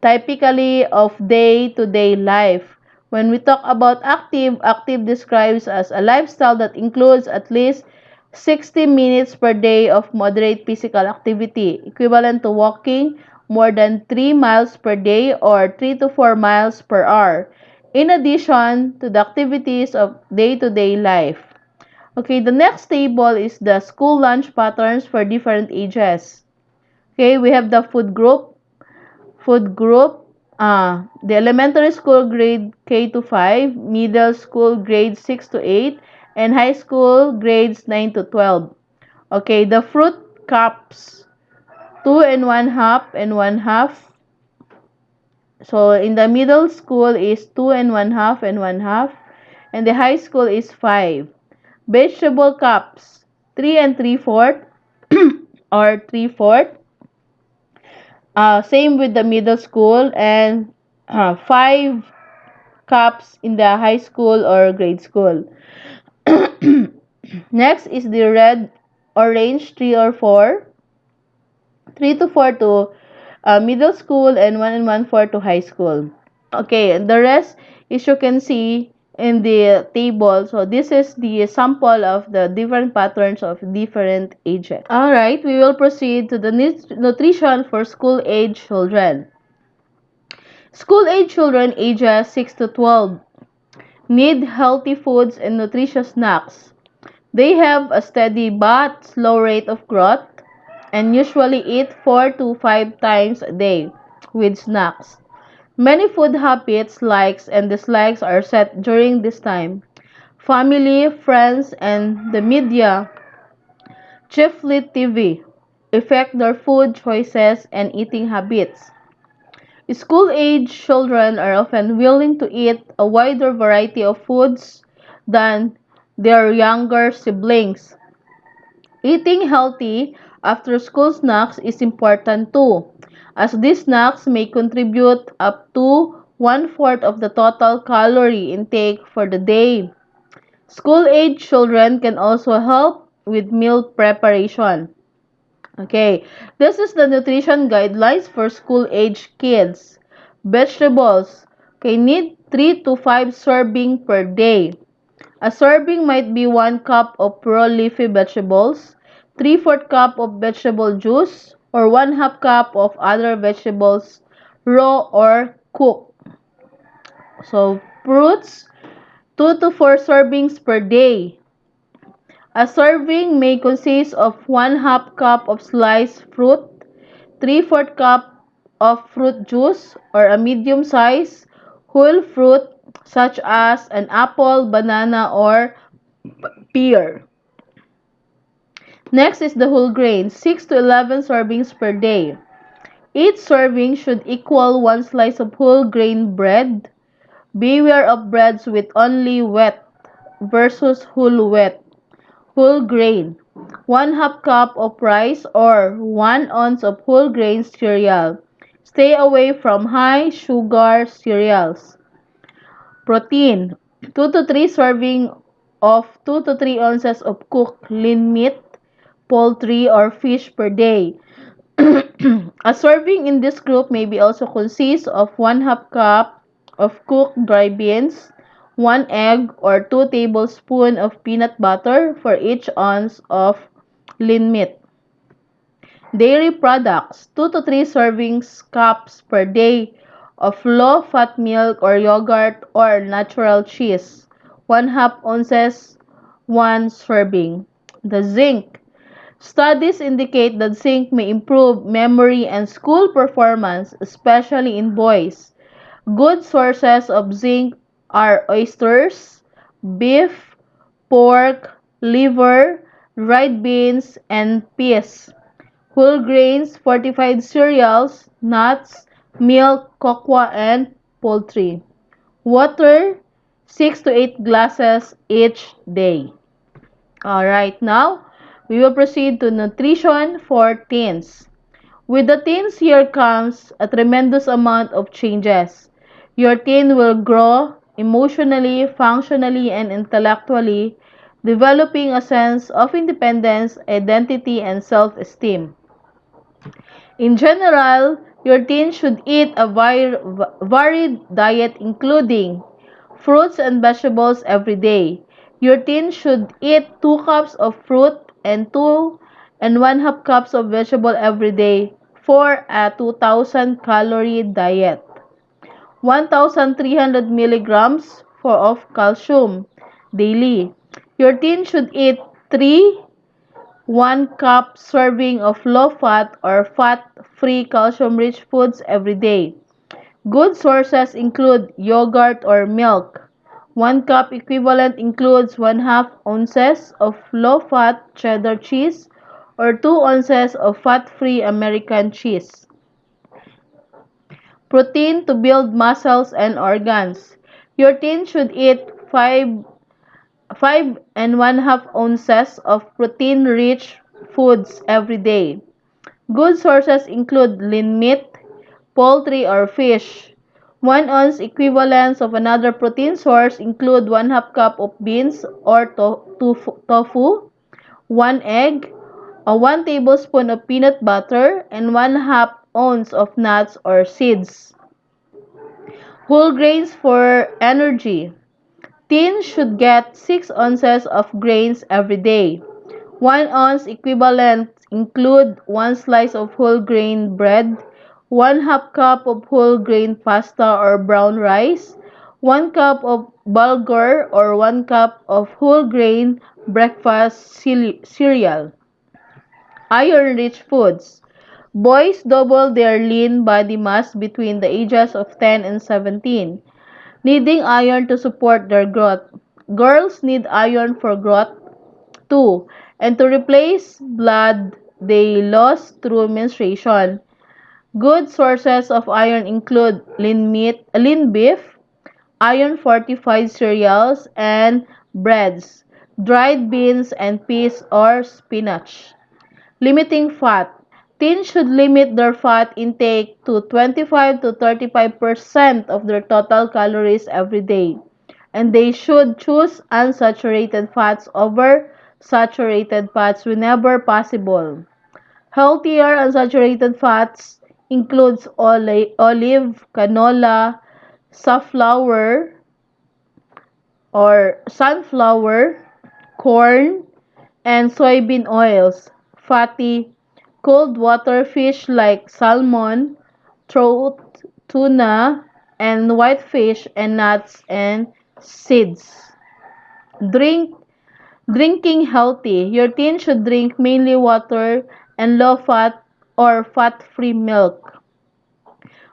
typically of day-to-day life. When we talk about active describes as a lifestyle that includes at least 60 minutes per day of moderate physical activity, equivalent to walking more than 3 miles per day or 3 to 4 miles per hour, in addition to the activities of day-to-day life. Okay, the next table is the school lunch patterns for different ages. Okay, we have the food group, the elementary school grade K to 5, middle school grade 6 to 8, and high school grades 9 to 12. Okay, the fruit cups, 2 and 1/2 and 1/2. So in the middle school is 2 and 1/2 and 1/2, and the high school is 5. Vegetable cups, 3 and 3/4 or 3/4. Same with the middle school, and 5 cups in the high school or grade school. Next is the red, orange, 3 or 4. 3 to 4 to middle school, and 1 and 1/4 to high school. Okay, and the rest is you can see in the table. So this is the sample of the different patterns of different ages. Alright, we will proceed to the nutrition for school age children. School age children ages 6 to 12 need healthy foods and nutritious snacks. They have a steady but slow rate of growth and usually eat 4 to 5 times a day with snacks. Many food habits, likes, and dislikes are set during this time. Family, friends, and the media, chiefly TV, affect their food choices and eating habits. School age children are often willing to eat a wider variety of foods than their younger siblings. Eating healthy after school snacks is important too, as these snacks may contribute up to 1/4 of the total calorie intake for the day. School age children can also help with meal preparation. Okay, this is the nutrition guidelines for school age kids. Vegetables. Okay, need 3 to 5 serving per day. A serving might be 1 cup of raw leafy vegetables, 3/4 cup of vegetable juice, or 1/2 cup of other vegetables, raw or cooked. So, fruits, 2 to 4 servings per day. A serving may consist of 1/2 cup of sliced fruit, 3/4 cup of fruit juice, or a medium size whole fruit such as an apple, banana, or pear. Next is the whole grain, 6 to 11 servings per day. Each serving should equal 1 slice of whole grain bread. Beware of breads with only wheat versus whole grain. 1/2 cup of rice or 1 ounce of whole grain cereal. Stay away from high sugar cereals. Protein, 2 to 3 serving of 2 to 3 ounces of cooked lean meat, poultry, or fish per day. A serving in this group may be also consist of 1/2 cup of cooked dry beans, 1 egg, or 2 tablespoons of peanut butter for each ounce of lean meat. Dairy products, 2 to 3 servings cups per day of low-fat milk or yogurt or natural cheese. 1/2 ounces, 1 serving. The zinc. Studies indicate that zinc may improve memory and school performance, especially in boys. Good sources of zinc are oysters, beef, pork, liver, dried beans, and peas. Whole grains, fortified cereals, nuts, milk, cocoa, and poultry. Water, 6 to 8 glasses each day. Alright, now we will proceed to nutrition for teens. With the teens here comes a tremendous amount of changes. Your teen will grow emotionally, functionally, and intellectually, developing a sense of independence, identity, and self-esteem. In general, your teen should eat a varied diet including fruits and vegetables every day. Your teen should eat 2 cups of fruit and 2 and 1/2 cups of vegetable every day for a 2000 calorie diet. 1300 milligrams of calcium daily. Your teen should eat 3 1 cup serving of low-fat or fat-free calcium-rich foods every day. Good sources include yogurt or milk. 1 cup equivalent includes 1/2 ounces of low-fat cheddar cheese or 2 ounces of fat-free American cheese. Protein to build muscles and organs. Your teen should eat 5 and 1/2 ounces of protein-rich foods every day. Good sources include lean meat, poultry, or fish. 1 ounce equivalents of another protein source include 1/2 cup of beans or tofu, 1 egg, 1 tablespoon of peanut butter, and 1/2 ounce of nuts or seeds. Whole grains for energy. Teens should get 6 ounces of grains every day. 1 ounce equivalent include 1 slice of whole grain bread, 1/2 cup of whole grain pasta or brown rice, 1 cup of bulgur or 1 cup of whole grain breakfast cereal. Iron-rich foods. Boys double their lean body mass between the ages of 10 and 17, needing iron to support their growth. Girls need iron for growth too, and to replace blood they lost through menstruation. Good sources of iron include lean beef, iron-fortified cereals, and breads, dried beans and peas or spinach. Limiting fat. Teens should limit their fat intake to 25 to 35% of their total calories every day, and they should choose unsaturated fats over saturated fats whenever possible. Healthier unsaturated fats includes olive, canola, safflower or sunflower, corn, and soybean oils. Fatty, cold water fish like salmon, trout, tuna, and whitefish, and nuts and seeds. Drink Drinking healthy. Your teen should drink mainly water and low fat or fat free milk.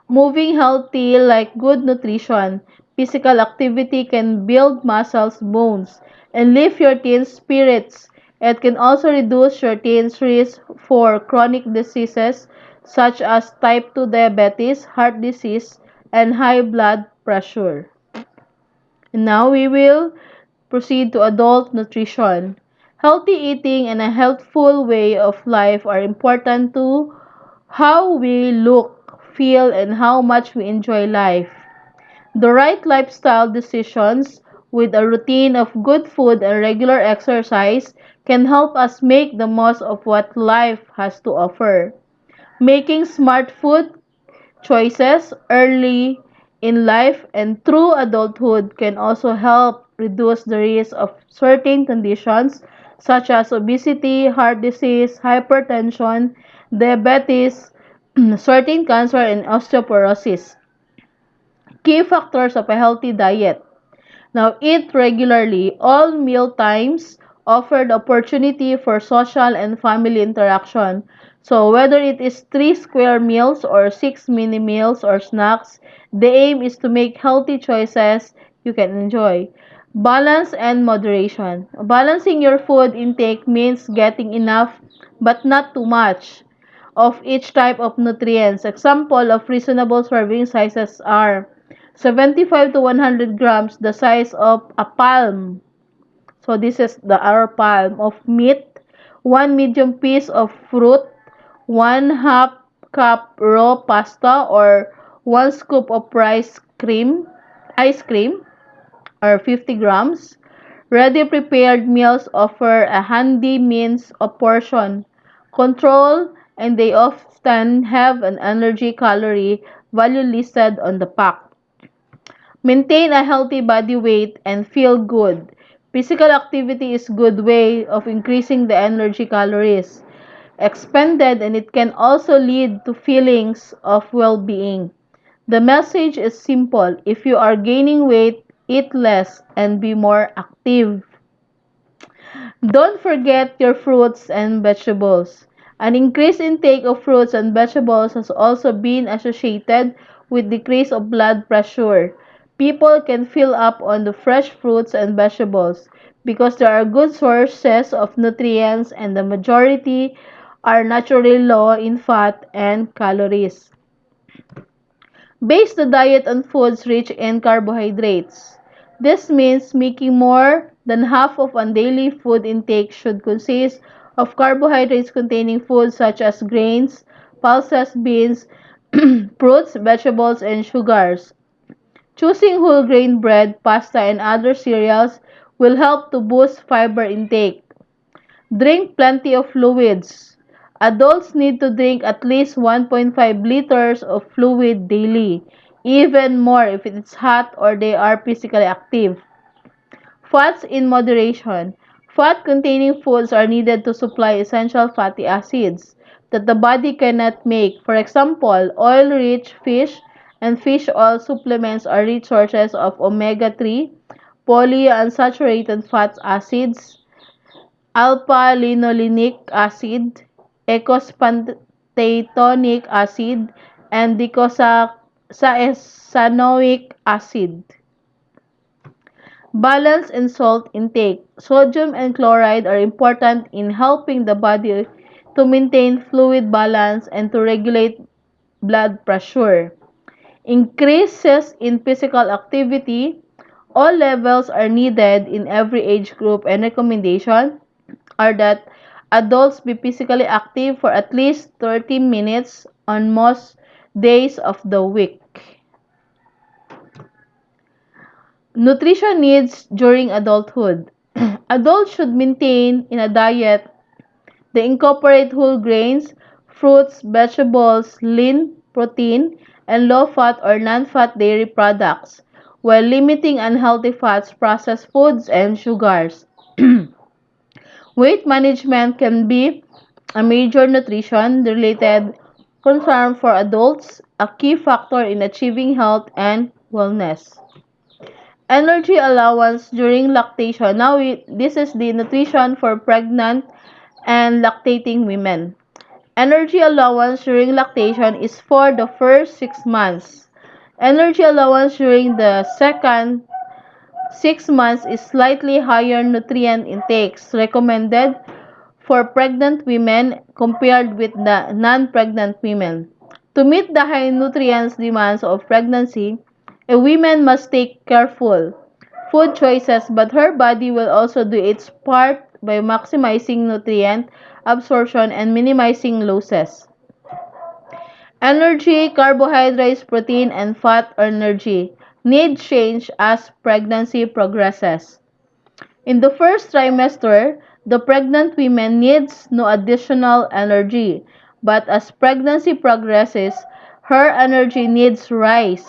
Moving healthy like good nutrition. Physical activity can build muscles, bones, and lift your teen's spirits. It can also reduce your teen's risk for chronic diseases such as type 2 diabetes, heart disease, and high blood pressure. And now we will proceed to adult nutrition. Healthy eating and a healthful way of life are important to how we look, feel, and how much we enjoy life. The right lifestyle decisions with a routine of good food and regular exercise can help us make the most of what life has to offer. Making smart food choices early in life and through adulthood can also help reduce the risk of certain conditions such as obesity, heart disease, hypertension, diabetes, certain cancer, and osteoporosis. Key factors of a healthy diet. Now, eat regularly. All meal times offer the opportunity for social and family interaction. So, whether it is 3 square meals or 6 mini meals or snacks, the aim is to make healthy choices you can enjoy. Balance and moderation. Balancing your food intake means getting enough but not too much of each type of nutrients. Example of reasonable serving sizes are 75 to 100 grams, the size of a palm. So this is our palm of meat, 1 medium piece of fruit, 1/2 cup raw pasta or 1 scoop of ice cream, or 50 grams. Ready prepared meals offer a handy means of portion control, and they often have an energy calorie value listed on the pack. Maintain a healthy body weight and feel good. Physical activity is a good way of increasing the energy calories expended, and it can also lead to feelings of well-being. The message is simple. If you are gaining weight, eat less and be more active. Don't forget your fruits and vegetables. An increased intake of fruits and vegetables has also been associated with decrease of blood pressure. People can fill up on the fresh fruits and vegetables because they are good sources of nutrients, and the majority are naturally low in fat and calories. Base the diet on foods rich in carbohydrates. This means making more than half of a daily food intake should consist of carbohydrates containing foods such as grains, pulses, beans, fruits, vegetables, and sugars. Choosing whole grain bread, pasta, and other cereals will help to boost fiber intake. Drink plenty of fluids. Adults need to drink at least 1.5 liters of fluid daily, even more if it's hot or they are physically active. Fats in moderation. Fat containing foods are needed to supply essential fatty acids that the body cannot make. For example, oil rich fish and fish oil supplements are rich sources of omega 3, polyunsaturated fat acids, alpha-linolenic acid, eicosapentaenoic acid, and docosahexaenoic acid. Balance in salt intake. Sodium and chloride are important in helping the body to maintain fluid balance and to regulate blood pressure. Increases in physical activity. All levels are needed in every age group, and recommendation are that adults be physically active for at least 30 minutes on most days of the week. Nutrition needs during adulthood. Adults should maintain in a diet that incorporate whole grains, fruits, vegetables, lean protein, and low-fat or non-fat dairy products, while limiting unhealthy fats, processed foods, and sugars. Weight management can be a major nutrition-related concern for adults, a key factor in achieving health and wellness. Energy allowance during lactation. This is the nutrition for pregnant and lactating women. Energy allowance during lactation is for the first 6 months. Energy allowance during the second 6 months is slightly higher nutrient intakes recommended for pregnant women compared with the non-pregnant women. To meet the high nutrients demands of pregnancy, a woman must take careful food choices, but her body will also do its part by maximizing nutrient absorption and minimizing losses. Energy, carbohydrates, protein, and fat energy need change as pregnancy progresses. In the first trimester, the pregnant woman needs no additional energy, but as pregnancy progresses, her energy needs rise.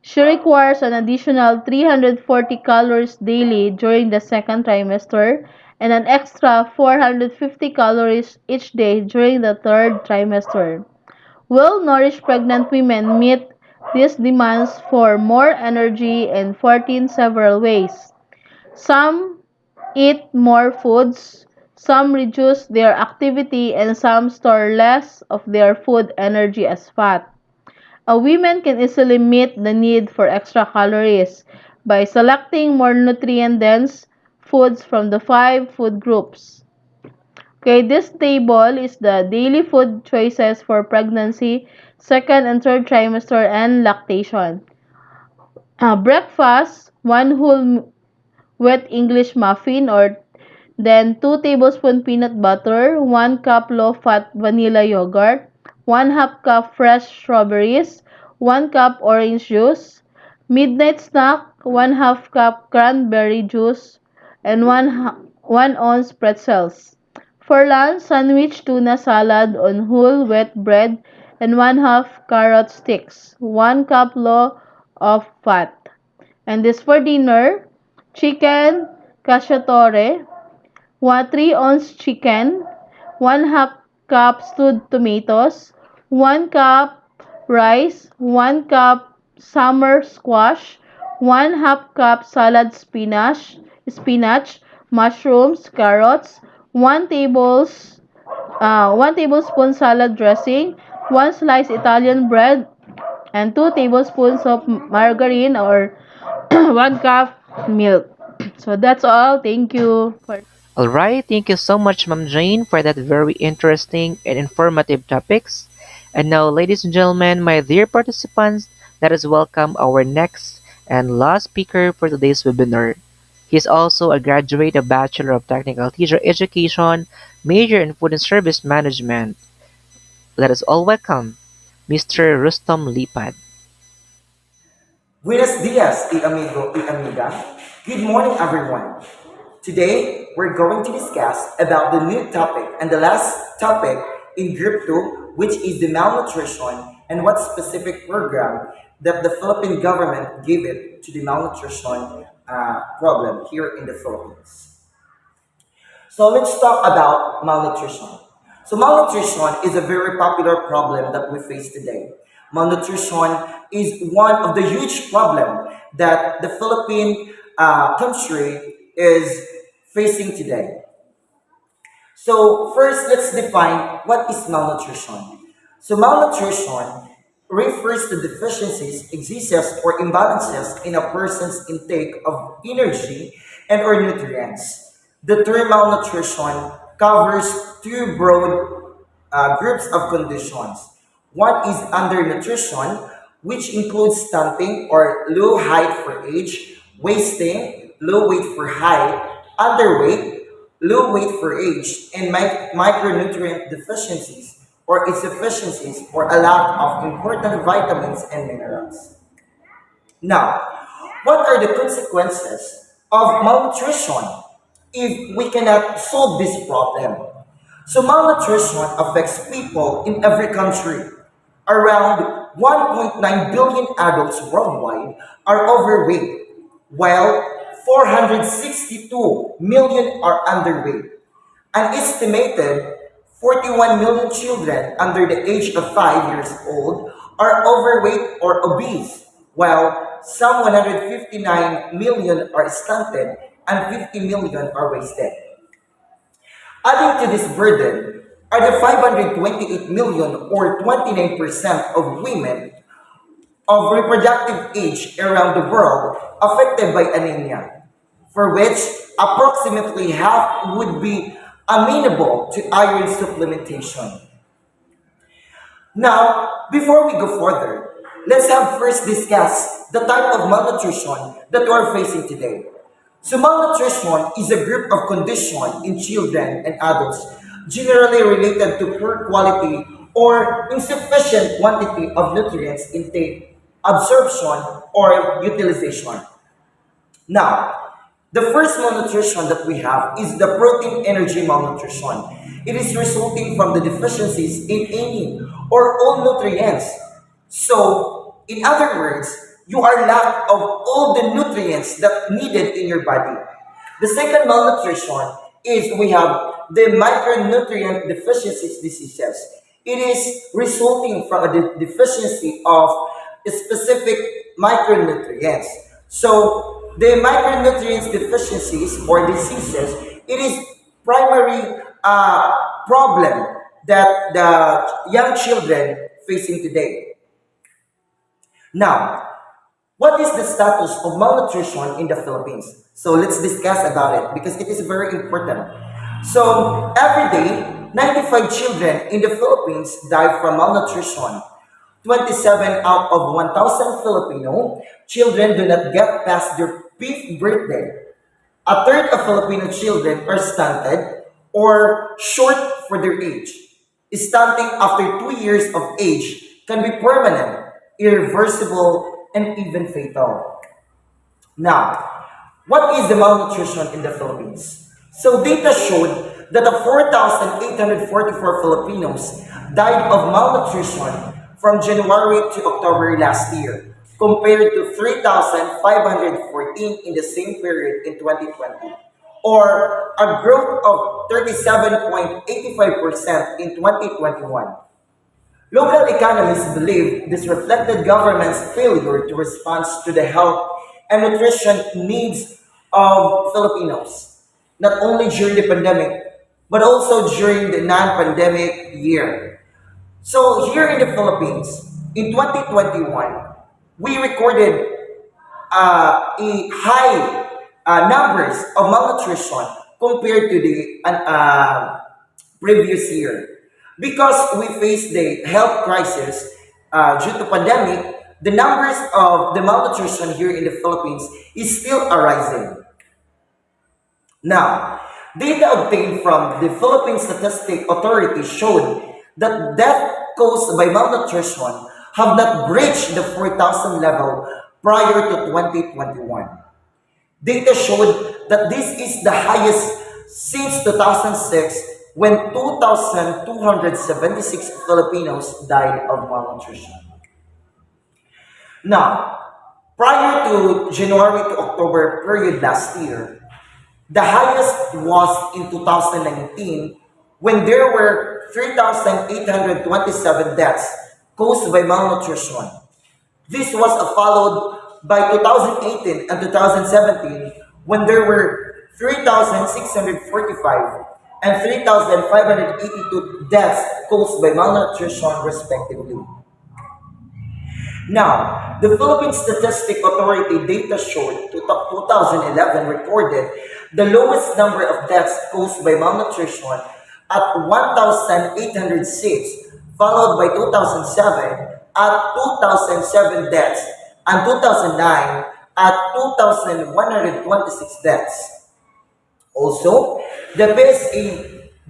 She requires an additional 340 calories daily during the second trimester and an extra 450 calories each day during the third trimester. Well-nourished pregnant women meet these demands for more energy in 14 several ways. Some eat more foods, some reduce their activity, and some store less of their food energy as fat. A woman can easily meet the need for extra calories by selecting more nutrient-dense foods from the 5 food groups. Okay, this table is the daily food choices for pregnancy, second and third trimester, and lactation. Breakfast, one whole wet English muffin, or then 2 tablespoon peanut butter, 1 cup low-fat vanilla yogurt, 1/2 cup fresh strawberries, 1 cup orange juice, midnight snack, 1/2 cup cranberry juice, and 1 ounce pretzels. For lunch, sandwich tuna salad on whole wheat bread and 1/2 carrot sticks, 1 cup loaf of fat. And this for dinner, chicken cacciatore, 3 ounce chicken, 1/2 cup stewed tomatoes, 1 cup rice, 1 cup summer squash, 1/2 cup salad spinach, mushrooms, carrots, 1 tablespoon salad dressing, 1 slice Italian bread, and 2 tablespoons of margarine or 1 cup milk. So that's all. Thank you. Alright, thank you so much, Ma'am Jane, for that very interesting and informative topics. And now, ladies and gentlemen, my dear participants, let us welcome our next and last speaker for today's webinar. He is also a graduate of Bachelor of Technical Teacher Education, major in Food and Service Management. Let us all welcome Mr. Rustom Lipad. Buenos dias, amigo y amiga. Good morning, everyone. Today, we're going to discuss about the new topic and the last topic in Group 2, which is the malnutrition and what specific program that the Philippine government gave it to the malnutrition problem here in the Philippines. So let's talk about malnutrition. So malnutrition is a very popular problem that we face today. Malnutrition is one of the huge problem that the Philippine country is facing today. So first, let's define what is malnutrition. So malnutrition refers to deficiencies, excesses, or imbalances in a person's intake of energy and or nutrients. The term malnutrition covers two broad groups of conditions. One is undernutrition, which includes stunting or low height for age, wasting, low weight for height, underweight, low weight for age, and micronutrient deficiencies or insufficiencies or a lack of important vitamins and minerals. Now, what are the consequences of malnutrition if we cannot solve this problem? So, malnutrition affects people in every country. Around 1.9 billion adults worldwide are overweight, while 462 million are underweight. An estimated 41 million children under the age of 5 years old are overweight or obese, while some 159 million are stunted and 50 million are wasted. Adding to this burden are the 528 million or 29% of women of reproductive age around the world affected by anemia, for which approximately half would be amenable to iron supplementation. Now, before we go further, let's have first discuss the type of malnutrition that we are facing today. So malnutrition is a group of condition in children and adults generally related to poor quality or insufficient quantity of nutrients intake, absorption, or utilization. Now, the first malnutrition that we have is the protein energy malnutrition. It is resulting from the deficiencies in any or all nutrients. So, in other words, you are lack of all the nutrients that needed in your body. The second malnutrition is we have the micronutrient deficiencies diseases. It is resulting from a deficiency of specific micronutrients. So the micronutrients deficiencies or diseases, it is primary problem that the young children facing today. Now, what is the status of malnutrition in the Philippines? So let's discuss about it because it is very important. So every day, 95 children in the Philippines die from malnutrition. 27 out of 1,000 Filipino children do not get past their fifth birthday. A third of Filipino children are stunted or short for their age. Stunting after 2 years of age can be permanent, irreversible, and even fatal. Now, what is the malnutrition in the Philippines? So data showed that the 4,844 Filipinos died of malnutrition from January to October last year, compared to 3,514 in the same period in 2020, or a growth of 37.85% in 2021. Local economists believe this reflected government's failure to respond to the health and nutrition needs of Filipinos, not only during the pandemic, but also during the non-pandemic year. So here in the Philippines, in 2021, we recorded a high numbers of malnutrition compared to the previous year. Because we face the health crisis due to pandemic, the numbers of the malnutrition here in the Philippines is still arising. Now, data obtained from the Philippine Statistic Authority showed that death caused by malnutrition have not breached the 4,000 level prior to 2021. Data showed that this is the highest since 2006, when 2,276 Filipinos died of malnutrition. Now, prior to January to October period last year, the highest was in 2019, when there were 3,827 deaths caused by malnutrition. This was followed by 2018 and 2017, when there were 3,645 and 3,582 deaths caused by malnutrition respectively. Now, the Philippine Statistic Authority data showed 2011 recorded the lowest number of deaths caused by malnutrition at 1,806, followed by 2007 at 2,007 deaths, and 2009 at 2,126 deaths. Also, the PSA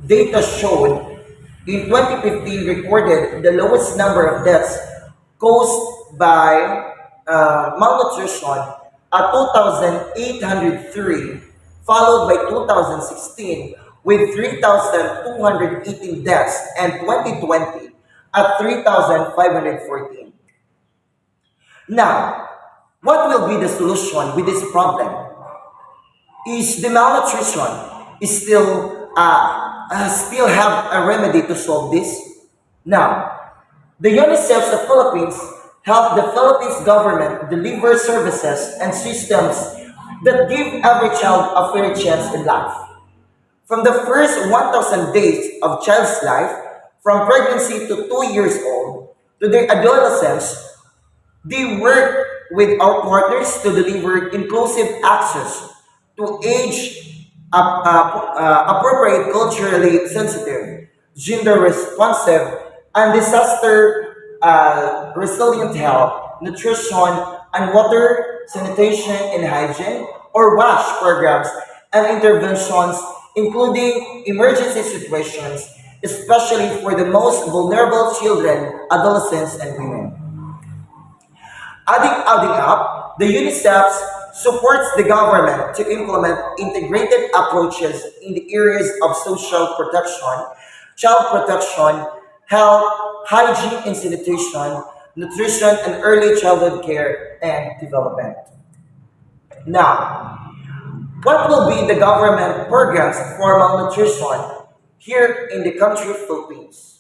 data showed in 2015 recorded the lowest number of deaths caused by malnutrition at 2,803, followed by 2016 with 3,218 deaths, and 2020 at 3,514. Now, what will be the solution with this problem? Is the malnutrition is still have a remedy to solve this? Now, the UNICEF of the Philippines help the Philippines government deliver services and systems that give every child a fair chance in life. From the first 1,000 days of child's life, from pregnancy to 2 years old, to their adolescence, they work with our partners to deliver inclusive access to age appropriate, culturally sensitive, gender responsive, and disaster resilient health, nutrition, and water, sanitation, and hygiene, or WASH programs and interventions, including emergency situations, especially for the most vulnerable children, adolescents, and women. Adding up, the UNICEF supports the government to implement integrated approaches in the areas of social protection, child protection, health, hygiene and sanitation, nutrition, and early childhood care and development. Now, what will be the government programs for malnutrition here in the country Philippines?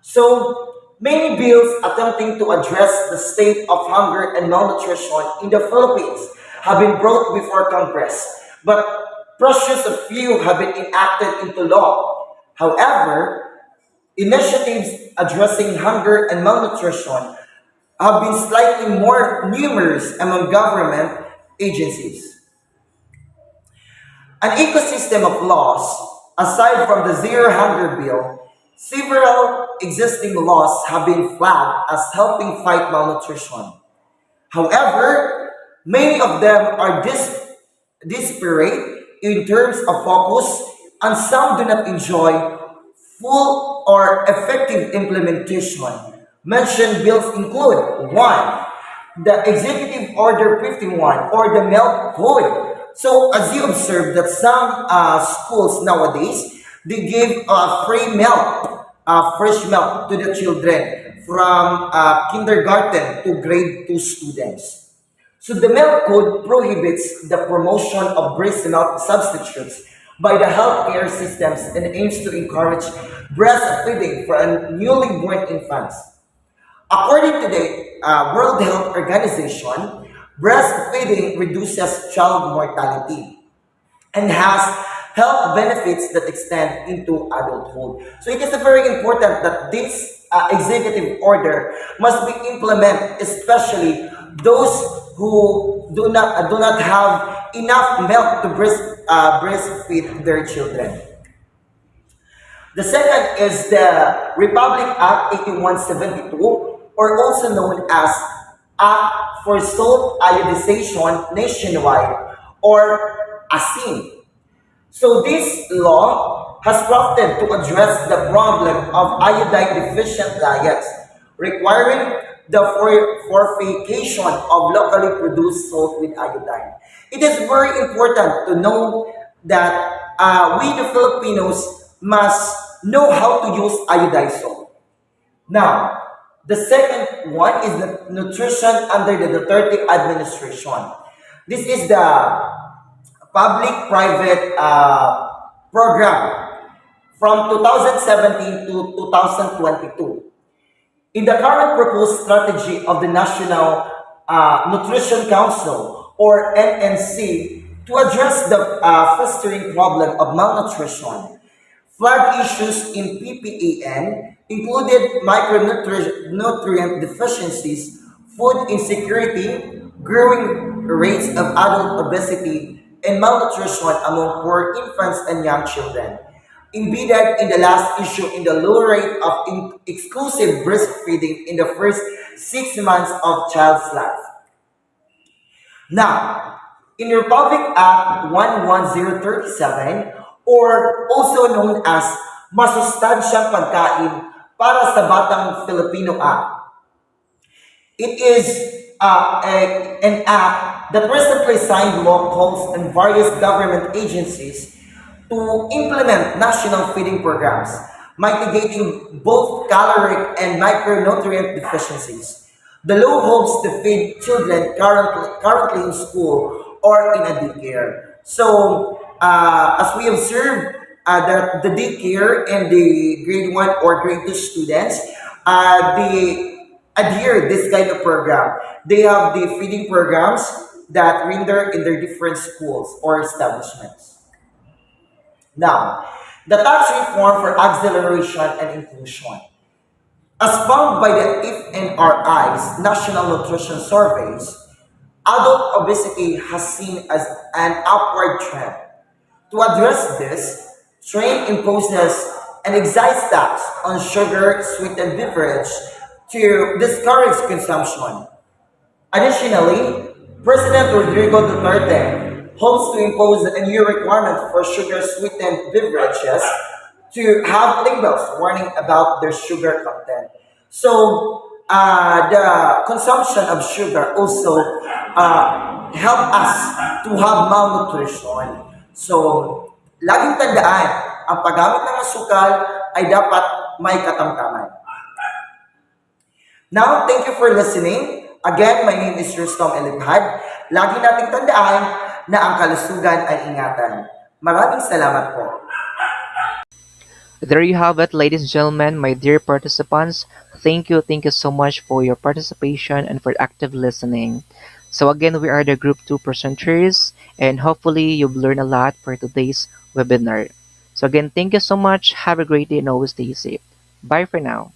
So, many bills attempting to address the state of hunger and malnutrition in the Philippines have been brought before Congress, but precious a few have been enacted into law. However, initiatives addressing hunger and malnutrition have been slightly more numerous among government agencies. An ecosystem of laws, aside from the Zero Hunger Bill, several existing laws have been flagged as helping fight malnutrition. However, many of them are disparate in terms of focus, and some do not enjoy Full or effective implementation. Mentioned bills include one, the Executive Order 51 or the milk code. So as you observe that some schools nowadays, they give free milk, fresh milk to the children from kindergarten to grade 2 students. So the milk code prohibits the promotion of breast milk substitutes by the healthcare systems and aims to encourage breastfeeding for newly born infants. According to the World Health Organization, breastfeeding reduces child mortality and has health benefits that extend into adulthood. So it is very important that this executive order must be implemented, especially those who do not have enough milk to breastfeed their children. The second is the Republic Act 8172, or also known as Act for Salt Iodization Nationwide, or ASIN. So this law has crafted to address the problem of iodine deficient diets, requiring the fortification of locally produced salt with iodine. It is very important to know that we the Filipinos must know how to use iodized salt. Now, the second one is the nutrition under the Duterte administration. This is the public-private program from 2017 to 2022. In the current proposed strategy of the National Nutrition Council, or NNC, to address the festering problem of malnutrition, flood issues in PPAN included micronutrient deficiencies, food insecurity, growing rates of adult obesity, and malnutrition among poor infants and young children. Embedded in the last issue in the low rate of exclusive breastfeeding in the first 6 months of child's life. Now, in Republic Act 11037, or also known as Masustansyang Pagkain para sa Batang Filipino Act, it is an act that recently signed law calls on various government agencies to implement national feeding programs, mitigating both caloric and micronutrient deficiencies. The law hopes to feed children currently in school or in a daycare. So, as we observe, the daycare and the grade 1 or grade 2 students, they adhere this kind of program. They have the feeding programs that render in their different schools or establishments. Now, the tax reform for acceleration and inclusion. As found by the FNRI's National Nutrition Surveys, adult obesity has seen as an upward trend. To address this, Train imposes an excise tax on sugar sweetened beverage to discourage consumption. Additionally, President Rodrigo Duterte hopes to impose a new requirement for sugar sweetened beverages to have labels warning about their sugar content. So, the consumption of sugar also help us to have malnutrition. So, laging tandaan, ang paggamit ng asukal ay dapat may katamtaman. Now, thank you for listening. Again, my name is Rustom Elibhad. Lagi nating tandaan na ang kalusugan ay ingatan. Maraming salamat po. There you have it, ladies and gentlemen, my dear participants. Thank you so much for your participation and for active listening. So again, we are the Group 2 presenters, and hopefully you've learned a lot for today's webinar. So again, thank you so much. Have a great day and always stay safe. Bye for now.